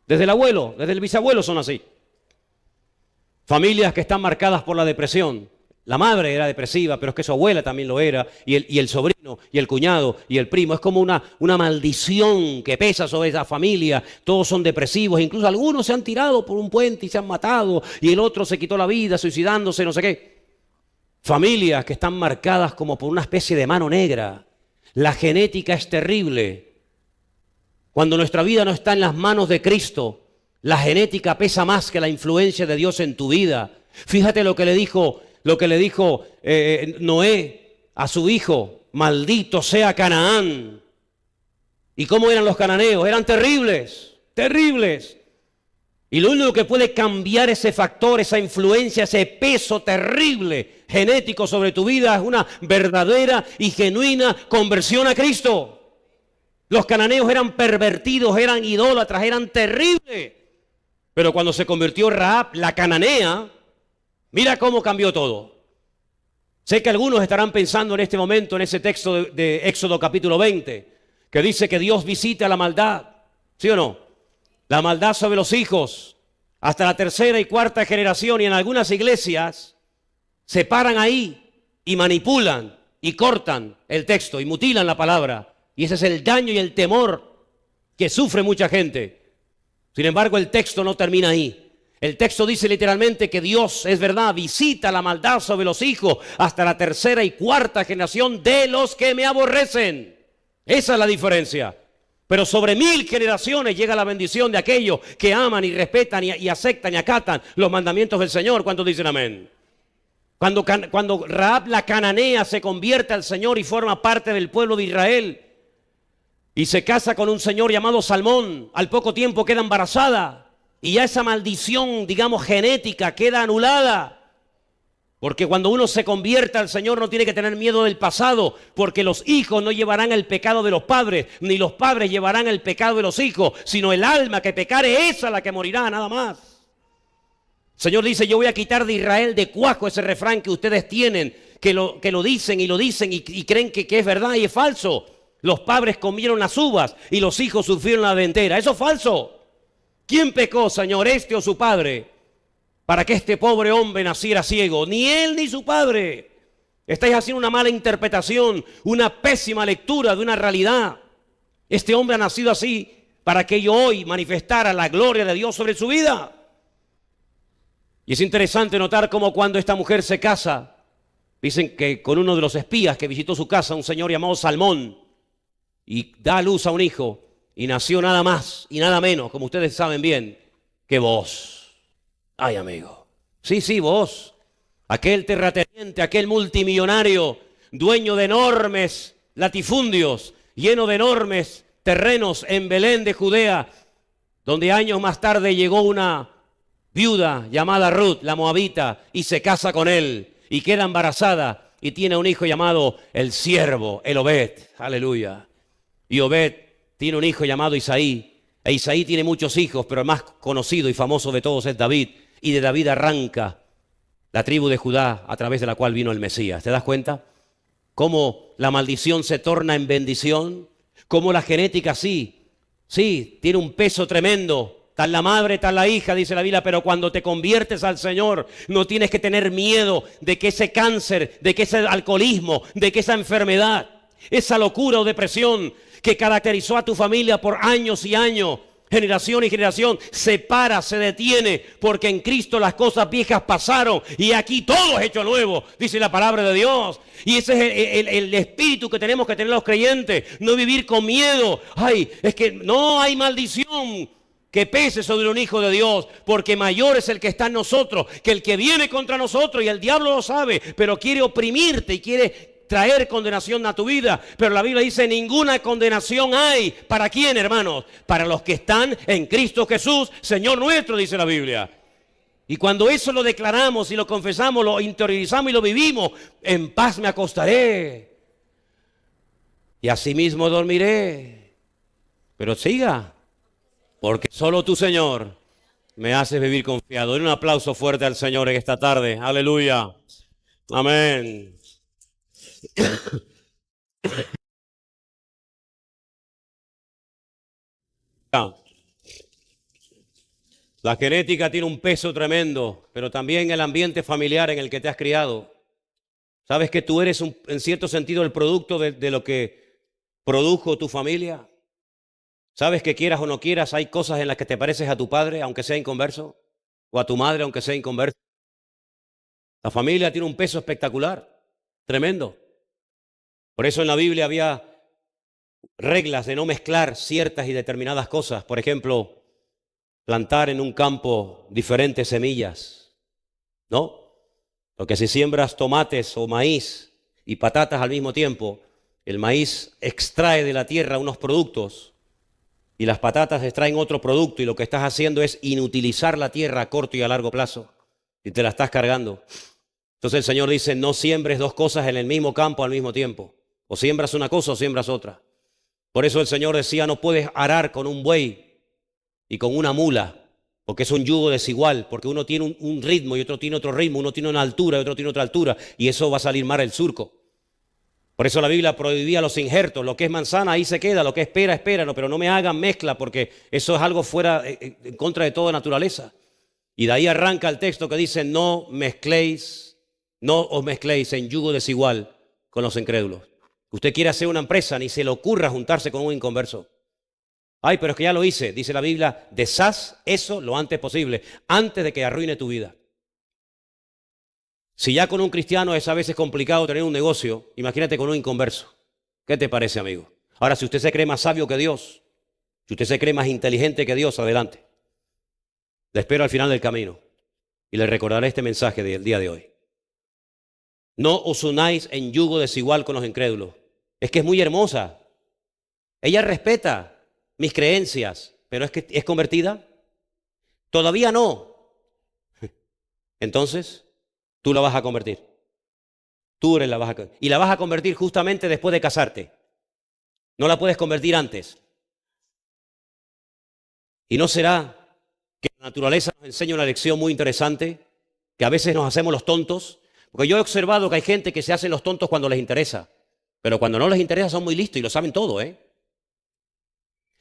Desde el abuelo, desde el bisabuelo son así. Familias que están marcadas por la depresión. La madre era depresiva, pero es que su abuela también lo era, y el sobrino, y el cuñado, y el primo. Es como una maldición que pesa sobre esa familia. Todos son depresivos, incluso algunos se han tirado por un puente y se han matado, y el otro se quitó la vida suicidándose, no sé qué. Familias que están marcadas como por una especie de mano negra. La genética es terrible. Cuando nuestra vida no está en las manos de Cristo, la genética pesa más que la influencia de Dios en tu vida. Fíjate lo que le dijo Noé a su hijo: maldito sea Canaán. ¿Y cómo eran los cananeos? Eran terribles, terribles. Y lo único que puede cambiar ese factor, esa influencia, ese peso terrible genético sobre tu vida es una verdadera y genuina conversión a Cristo. Los cananeos eran pervertidos, eran idólatras, eran terribles. Pero cuando se convirtió Rahab, la cananea, mira cómo cambió todo. Sé que algunos estarán pensando en este momento en ese texto de Éxodo capítulo 20, que dice que Dios visita la maldad, ¿sí o no? La maldad sobre los hijos, hasta la tercera y cuarta generación, y en algunas iglesias se paran ahí y manipulan y cortan el texto y mutilan la palabra. Y ese es el daño y el temor que sufre mucha gente. Sin embargo, el texto no termina ahí. El texto dice literalmente que Dios, es verdad, visita la maldad sobre los hijos hasta la tercera y cuarta generación de los que me aborrecen. Esa es la diferencia. Pero sobre 1000 generaciones llega la bendición de aquellos que aman y respetan y aceptan y acatan los mandamientos del Señor. ¿Cuántos dicen amén? Cuando Rahab la cananea se convierte al Señor y forma parte del pueblo de Israel, y se casa con un señor llamado Salmón, al poco tiempo queda embarazada. Y ya esa maldición, digamos, genética queda anulada. Porque cuando uno se convierte al Señor no tiene que tener miedo del pasado, porque los hijos no llevarán el pecado de los padres, ni los padres llevarán el pecado de los hijos, sino el alma que pecare, esa la que morirá, nada más. El Señor dice: yo voy a quitar de Israel de cuajo ese refrán que ustedes tienen, que lo dicen y creen que es verdad y es falso. Los padres comieron las uvas y los hijos sufrieron la dentera. Eso es falso. ¿Quién pecó, Señor, este o su padre, para que este pobre hombre naciera ciego? Ni él ni su padre. Estáis haciendo una mala interpretación, una pésima lectura de una realidad. Este hombre ha nacido así para que yo hoy manifestara la gloria de Dios sobre su vida. Y es interesante notar cómo cuando esta mujer se casa, dicen que con uno de los espías que visitó su casa, un señor llamado Salmón, y da a luz a un hijo, y nació nada más y nada menos, como ustedes saben bien, que vos. Ay, amigo. Sí, vos. Aquel terrateniente, aquel multimillonario, dueño de enormes latifundios, lleno de enormes terrenos en Belén de Judea, donde años más tarde llegó una viuda llamada Ruth, la moabita, y se casa con él, y queda embarazada, y tiene un hijo llamado el siervo, el Obed. Aleluya. Y Obed tiene un hijo llamado Isaí. E Isaí tiene muchos hijos, pero el más conocido y famoso de todos es David. Y de David arranca la tribu de Judá a través de la cual vino el Mesías. ¿Te das cuenta? Cómo la maldición se torna en bendición. Cómo la genética sí, tiene un peso tremendo. Tal la madre, tal la hija, dice la Biblia, pero cuando te conviertes al Señor, no tienes que tener miedo de que ese cáncer, de que ese alcoholismo, de que esa enfermedad, esa locura o depresión que caracterizó a tu familia por años y años, Generación y generación se para, se detiene, porque en Cristo las cosas viejas pasaron y aquí todo es hecho nuevo, dice la palabra de Dios. Y ese es el espíritu que tenemos que tener los creyentes, no vivir con miedo. Ay, es que no hay maldición que pese sobre un hijo de Dios, porque mayor es el que está en nosotros que el que viene contra nosotros, y el diablo lo sabe, pero quiere oprimirte y quiere traer condenación a tu vida. Pero la Biblia dice: ninguna condenación hay. ¿Para quién, hermanos? Para los que están en Cristo Jesús, Señor nuestro, dice la Biblia. Y cuando eso lo declaramos y lo confesamos, lo interiorizamos y lo vivimos, en paz me acostaré y asimismo dormiré. Pero siga, porque solo tú, Señor, me haces vivir confiado. Den un aplauso fuerte al Señor en esta tarde. Aleluya. Amén. La genética tiene un peso tremendo, pero también el ambiente familiar en el que te has criado. ¿Sabes que tú eres en cierto sentido el producto de lo que produjo tu familia? ¿Sabes que quieras o no quieras, hay cosas en las que te pareces a tu padre, aunque sea inconverso? O a tu madre, aunque sea inconverso. La familia tiene un peso espectacular, tremendo. Por eso en la Biblia había reglas de no mezclar ciertas y determinadas cosas. Por ejemplo, plantar en un campo diferentes semillas, ¿no? Porque si siembras tomates o maíz y patatas al mismo tiempo, el maíz extrae de la tierra unos productos y las patatas extraen otro producto, y lo que estás haciendo es inutilizar la tierra a corto y a largo plazo, y te la estás cargando. Entonces el Señor dice: no siembres dos cosas en el mismo campo al mismo tiempo. O siembras una cosa o siembras otra. Por eso el Señor decía: no puedes arar con un buey y con una mula, porque es un yugo desigual, porque uno tiene un ritmo y otro tiene otro ritmo, uno tiene una altura y otro tiene otra altura, y eso va a salir mal el surco. Por eso la Biblia prohibía los injertos. Lo que es manzana, ahí se queda; lo que es pera, espéralo, pero no me hagan mezcla, porque eso es algo fuera, en contra de toda naturaleza. Y de ahí arranca el texto que dice: no os mezcléis en yugo desigual con los incrédulos. Usted quiere hacer una empresa, ni se le ocurra juntarse con un inconverso. Ay, pero es que ya lo hice. Dice la Biblia: deshaz eso lo antes posible, antes de que arruine tu vida. Si ya con un cristiano es a veces complicado tener un negocio, imagínate con un inconverso. ¿Qué te parece, amigo? Ahora, si usted se cree más sabio que Dios, si usted se cree más inteligente que Dios, adelante. Le espero al final del camino y le recordaré este mensaje del día de hoy. No os unáis en yugo desigual con los incrédulos. Es que es muy hermosa. Ella respeta mis creencias, pero es que es convertida. Todavía no. Entonces, tú la vas a convertir. Tú eres la vas a convertir. Y la vas a convertir justamente después de casarte. No la puedes convertir antes. ¿Y no será que la naturaleza nos enseña una lección muy interesante? Que a veces nos hacemos los tontos. Porque yo he observado que hay gente que se hacen los tontos cuando les interesa. Pero cuando no les interesa son muy listos y lo saben todo, ¿eh?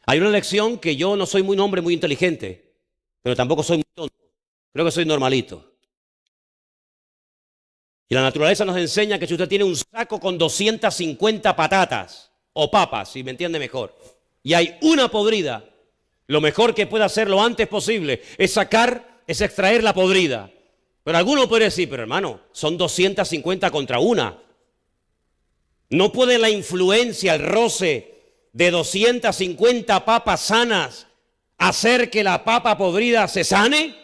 Hay una lección que yo no soy un hombre muy inteligente, pero tampoco soy muy tonto. Creo que soy normalito. Y la naturaleza nos enseña que si usted tiene un saco con 250 patatas o papas, si me entiende mejor, y hay una podrida, lo mejor que puede hacer lo antes posible es extraer la podrida. Pero alguno puede decir: pero hermano, son 250 contra una. ¿No puede la influencia, el roce de 250 papas sanas hacer que la papa podrida se sane?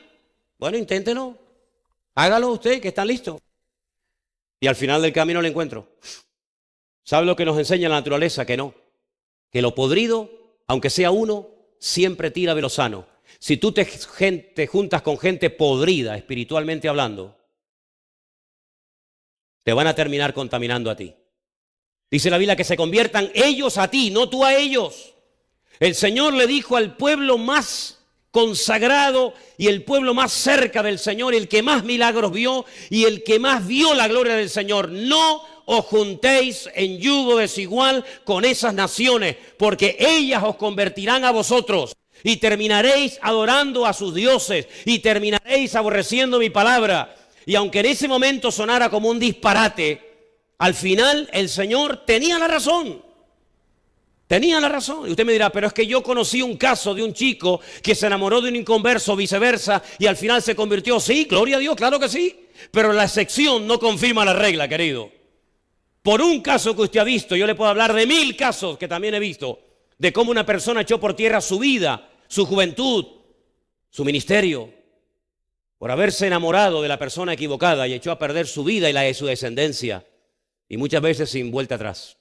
Bueno, inténtelo. Hágalo usted, que está listo. Y al final del camino le encuentro. ¿Sabe lo que nos enseña la naturaleza? Que no. Que lo podrido, aunque sea uno, siempre tira de lo sano. Si tú te juntas con gente podrida, espiritualmente hablando, te van a terminar contaminando a ti. Dice la Biblia que se conviertan ellos a ti, no tú a ellos. El Señor le dijo al pueblo más consagrado y el pueblo más cerca del Señor, el que más milagros vio y el que más vio la gloria del Señor: no os juntéis en yugo desigual con esas naciones, porque ellas os convertirán a vosotros y terminaréis adorando a sus dioses y terminaréis aborreciendo mi palabra. Y aunque en ese momento sonara como un disparate, al final el Señor tenía la razón. Tenían la razón. Y usted me dirá, pero es que yo conocí un caso de un chico que se enamoró de un inconverso, viceversa, y al final se convirtió. Sí, gloria a Dios, claro que sí. Pero la excepción no confirma la regla, querido. Por un caso que usted ha visto, yo le puedo hablar de 1000 casos que también he visto, de cómo una persona echó por tierra su vida, su juventud, su ministerio, por haberse enamorado de la persona equivocada y echó a perder su vida y la de su descendencia, y muchas veces sin vuelta atrás.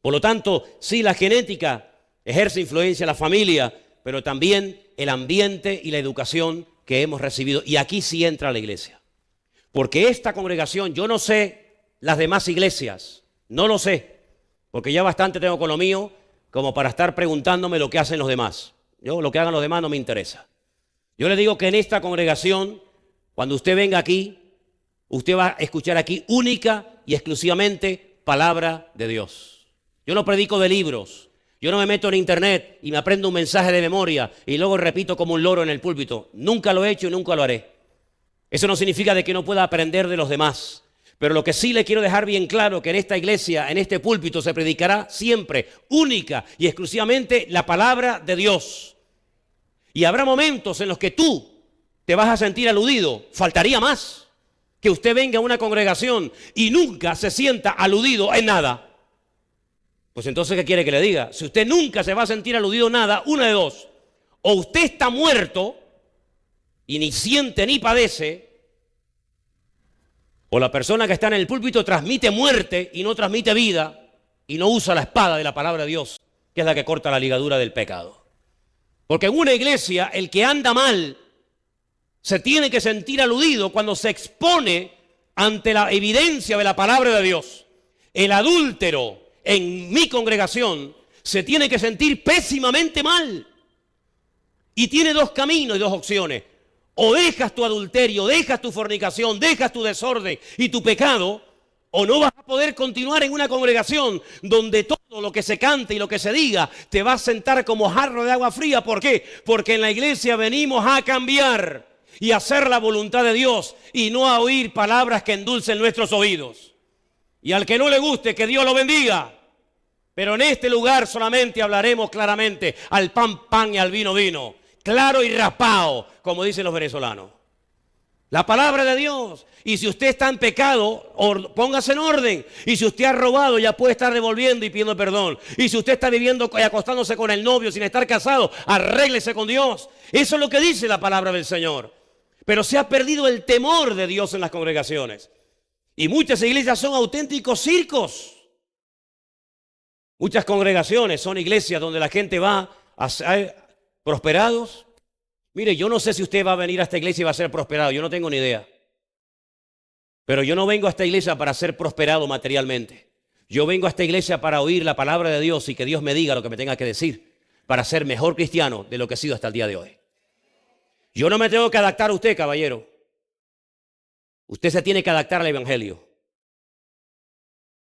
Por lo tanto, sí, la genética ejerce influencia en la familia, pero también el ambiente y la educación que hemos recibido. Y aquí sí entra la iglesia. Porque esta congregación, yo no sé las demás iglesias, no lo sé, porque ya bastante tengo con lo mío como para estar preguntándome lo que hacen los demás. Yo, lo que hagan los demás no me interesa. Yo le digo que en esta congregación, cuando usted venga aquí, usted va a escuchar aquí única y exclusivamente palabra de Dios. Yo no predico de libros, yo no me meto en internet y me aprendo un mensaje de memoria y luego repito como un loro en el púlpito. Nunca lo he hecho y nunca lo haré. Eso no significa de que no pueda aprender de los demás. Pero lo que sí le quiero dejar bien claro que en esta iglesia, en este púlpito, se predicará siempre, única y exclusivamente la palabra de Dios. Y habrá momentos en los que tú te vas a sentir aludido. Faltaría más que usted venga a una congregación y nunca se sienta aludido en nada. Pues entonces, ¿qué quiere que le diga? Si usted nunca se va a sentir aludido en nada, una de dos. O usted está muerto y ni siente ni padece, o la persona que está en el púlpito transmite muerte y no transmite vida y no usa la espada de la palabra de Dios, que es la que corta la ligadura del pecado. Porque en una iglesia el que anda mal se tiene que sentir aludido cuando se expone ante la evidencia de la palabra de Dios. El adúltero en mi congregación se tiene que sentir pésimamente mal. Y tiene dos caminos y dos opciones. O dejas tu adulterio, dejas tu fornicación, dejas tu desorden y tu pecado, o no vas a poder continuar en una congregación donde todo lo que se cante y lo que se diga te va a sentar como jarro de agua fría. ¿Por qué? Porque en la iglesia venimos a cambiar y a hacer la voluntad de Dios y no a oír palabras que endulcen nuestros oídos. Y al que no le guste, que Dios lo bendiga. Pero en este lugar solamente hablaremos claramente al pan, pan y al vino, vino. Claro y raspado, como dicen los venezolanos. La palabra de Dios. Y si usted está en pecado, póngase en orden. Y si usted ha robado, ya puede estar devolviendo y pidiendo perdón. Y si usted está viviendo y acostándose con el novio sin estar casado, arréglese con Dios. Eso es lo que dice la palabra del Señor. Pero se ha perdido el temor de Dios en las congregaciones. Y muchas iglesias son auténticos circos. Muchas congregaciones son iglesias donde la gente va a ser prosperados. Mire, yo no sé si usted va a venir a esta iglesia y va a ser prosperado, yo no tengo ni idea. Pero yo no vengo a esta iglesia para ser prosperado materialmente. Yo vengo a esta iglesia para oír la palabra de Dios y que Dios me diga lo que me tenga que decir para ser mejor cristiano de lo que he sido hasta el día de hoy. Yo no me tengo que adaptar a usted, caballero. Usted se tiene que adaptar al evangelio.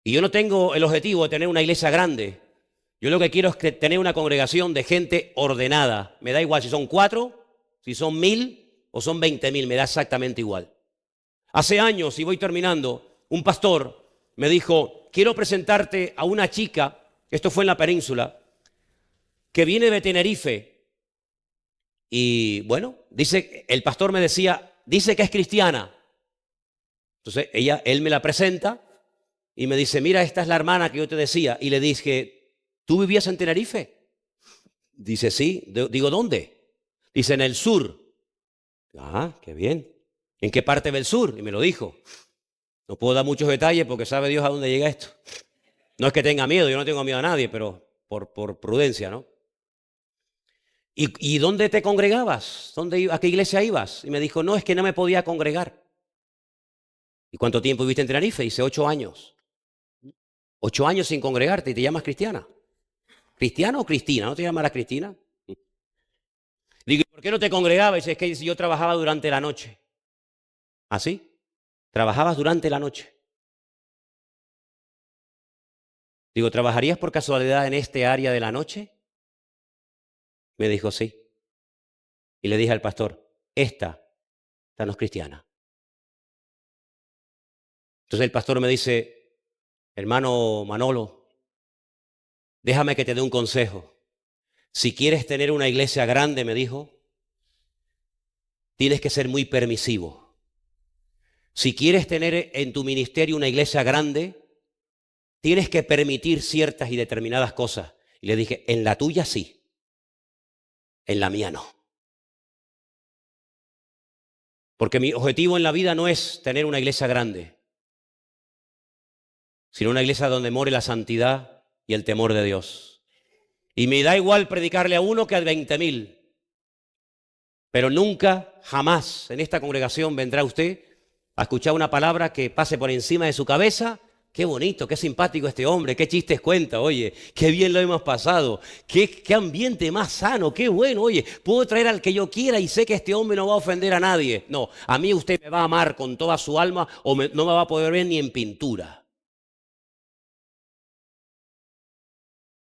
Y yo no tengo el objetivo de tener una iglesia grande. Yo lo que quiero es tener una congregación de gente ordenada. Me da igual si son 4, si son 1000 o son 20.000, me da exactamente igual. Hace años, y voy terminando, un pastor me dijo, quiero presentarte a una chica, esto fue en la península, que viene de Tenerife. Y bueno, el pastor me decía, dice que es cristiana. Entonces él me la presenta y me dice, mira, esta es la hermana que yo te decía. Y le dije, ¿tú vivías en Tenerife? Dice, sí. Digo, ¿dónde? Dice, en el sur. Ah, qué bien. ¿En qué parte del sur? Y me lo dijo. No puedo dar muchos detalles porque sabe Dios a dónde llega esto. No es que tenga miedo, yo no tengo miedo a nadie, pero por prudencia, ¿no? ¿Y dónde te congregabas? ¿A qué iglesia ibas? Y me dijo, no, es que no me podía congregar. ¿Y cuánto tiempo viviste en Tenerife? Dice, 8 años. 8 años sin congregarte y te llamas cristiana. ¿Cristiana o Cristina? ¿No te llamarás Cristina? Digo, ¿por qué no te congregabas? Dice, es que yo trabajaba durante la noche. ¿Ah, sí? ¿Trabajabas durante la noche? Digo, ¿trabajarías por casualidad en este área de la noche? Me dijo, sí. Y le dije al pastor, esta no es cristiana. Entonces el pastor me dice, hermano Manolo, Déjame que te dé un consejo. Si quieres tener una iglesia grande, me dijo, tienes que ser muy permisivo. Si quieres tener en tu ministerio una iglesia grande, tienes que permitir ciertas y determinadas cosas. Y le dije, en la tuya sí, en la mía no. Porque mi objetivo en la vida no es tener una iglesia grande, sino una iglesia donde more la santidad y el temor de Dios. Y me da igual predicarle a uno que a 20.000. Pero nunca, jamás en esta congregación vendrá usted a escuchar una palabra que pase por encima de su cabeza. Qué bonito, qué simpático este hombre, qué chistes cuenta, oye, qué bien lo hemos pasado, qué ambiente más sano, qué bueno, oye, puedo traer al que yo quiera y sé que este hombre no va a ofender a nadie. No, a mí usted me va a amar con toda su alma o no me va a poder ver ni en pintura.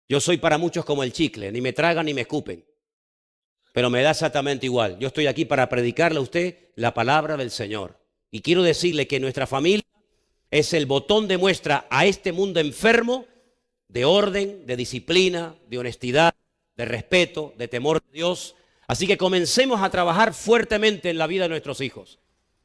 Yo soy para muchos como el chicle, ni me tragan ni me escupen, pero me da exactamente igual. Yo estoy aquí para predicarle a usted la palabra del Señor. Y quiero decirle que nuestra familia es el botón de muestra a este mundo enfermo de orden, de disciplina, de honestidad, de respeto, de temor de Dios. Así que comencemos a trabajar fuertemente en la vida de nuestros hijos.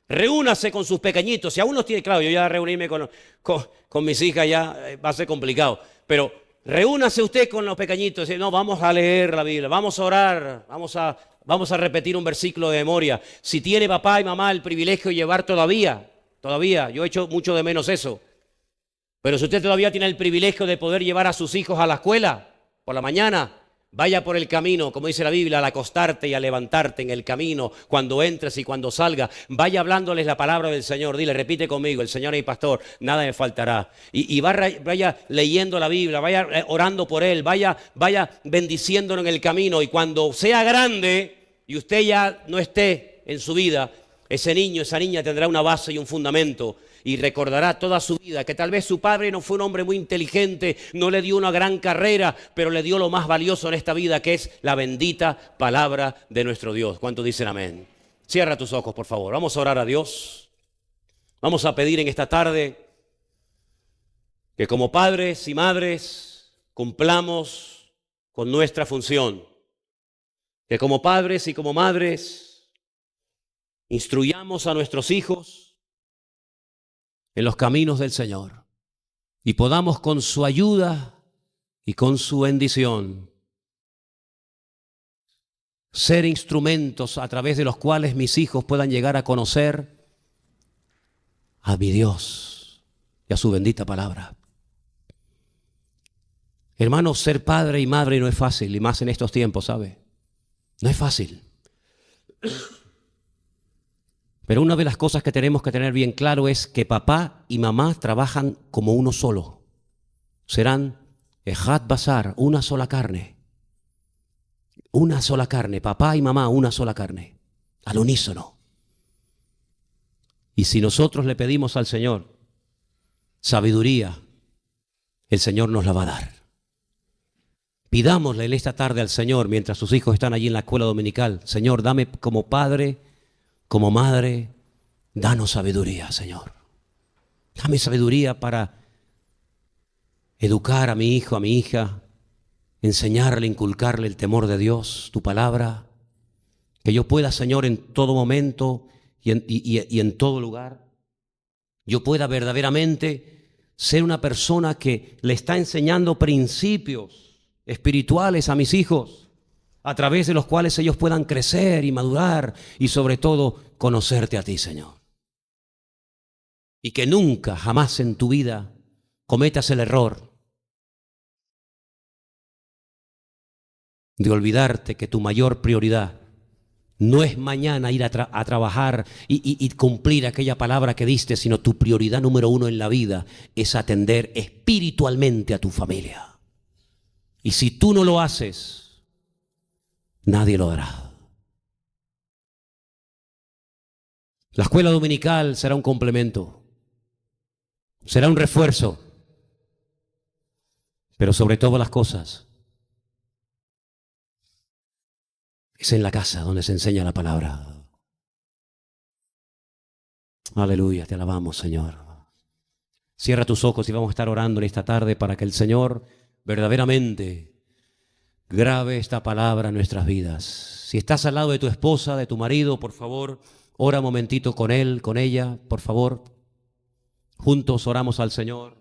Reúnase con sus pequeñitos. Si aún los tiene, claro, yo ya reunirme con mis hijas ya va a ser complicado. Pero reúnase usted con los pequeñitos. No, vamos a leer la Biblia, vamos a orar, vamos a repetir un versículo de memoria. Si tiene papá y mamá el privilegio de llevar todavía, yo echo mucho de menos eso. Pero si usted todavía tiene el privilegio de poder llevar a sus hijos a la escuela por la mañana, vaya por el camino, como dice la Biblia, al acostarte y al levantarte en el camino, cuando entres y cuando salgas, vaya hablándoles la palabra del Señor. Dile, repite conmigo, el Señor es mi pastor, nada me faltará. Y vaya leyendo la Biblia, vaya orando por Él, vaya bendiciéndolo en el camino. Y cuando sea grande y usted ya no esté en su vida, ese niño, esa niña tendrá una base y un fundamento y recordará toda su vida que tal vez su padre no fue un hombre muy inteligente, no le dio una gran carrera, pero le dio lo más valioso en esta vida, que es la bendita palabra de nuestro Dios. ¿Cuántos dicen amén? Cierra tus ojos, por favor. Vamos a orar a Dios. Vamos a pedir en esta tarde que como padres y madres cumplamos con nuestra función. Que como padres y como madres instruyamos a nuestros hijos en los caminos del Señor y podamos con su ayuda y con su bendición ser instrumentos a través de los cuales mis hijos puedan llegar a conocer a mi Dios y a su bendita palabra. Hermanos, ser padre y madre no es fácil, y más en estos tiempos, ¿sabe? No es fácil. Pero una de las cosas que tenemos que tener bien claro es que papá y mamá trabajan como uno solo. Serán Ejad Basar, una sola carne. Una sola carne, papá y mamá, una sola carne, al unísono. Y si nosotros le pedimos al Señor sabiduría, el Señor nos la va a dar. Pidámosle en esta tarde al Señor, mientras sus hijos están allí en la escuela dominical: Señor, dame como padre, como madre, danos sabiduría, Señor. Dame sabiduría para educar a mi hijo, a mi hija, enseñarle, inculcarle el temor de Dios, tu palabra. Que yo pueda, Señor, en todo momento y en todo lugar, yo pueda verdaderamente ser una persona que le está enseñando principios espirituales a mis hijos, a través de los cuales ellos puedan crecer y madurar y sobre todo conocerte a ti, Señor. Y que nunca, jamás en tu vida cometas el error de olvidarte que tu mayor prioridad no es mañana ir a trabajar y cumplir aquella palabra que diste, sino tu prioridad número uno en la vida es atender espiritualmente a tu familia. Y si tú no lo haces, nadie lo hará. La escuela dominical será un complemento, será un refuerzo, pero sobre todas las cosas es en la casa donde se enseña la palabra. Aleluya, te alabamos, Señor. Cierra tus ojos y vamos a estar orando en esta tarde para que el Señor verdaderamente grave esta palabra en nuestras vidas. Si estás al lado de tu esposa, de tu marido, por favor, ora un momentito con él, con ella, por favor. Juntos oramos al Señor.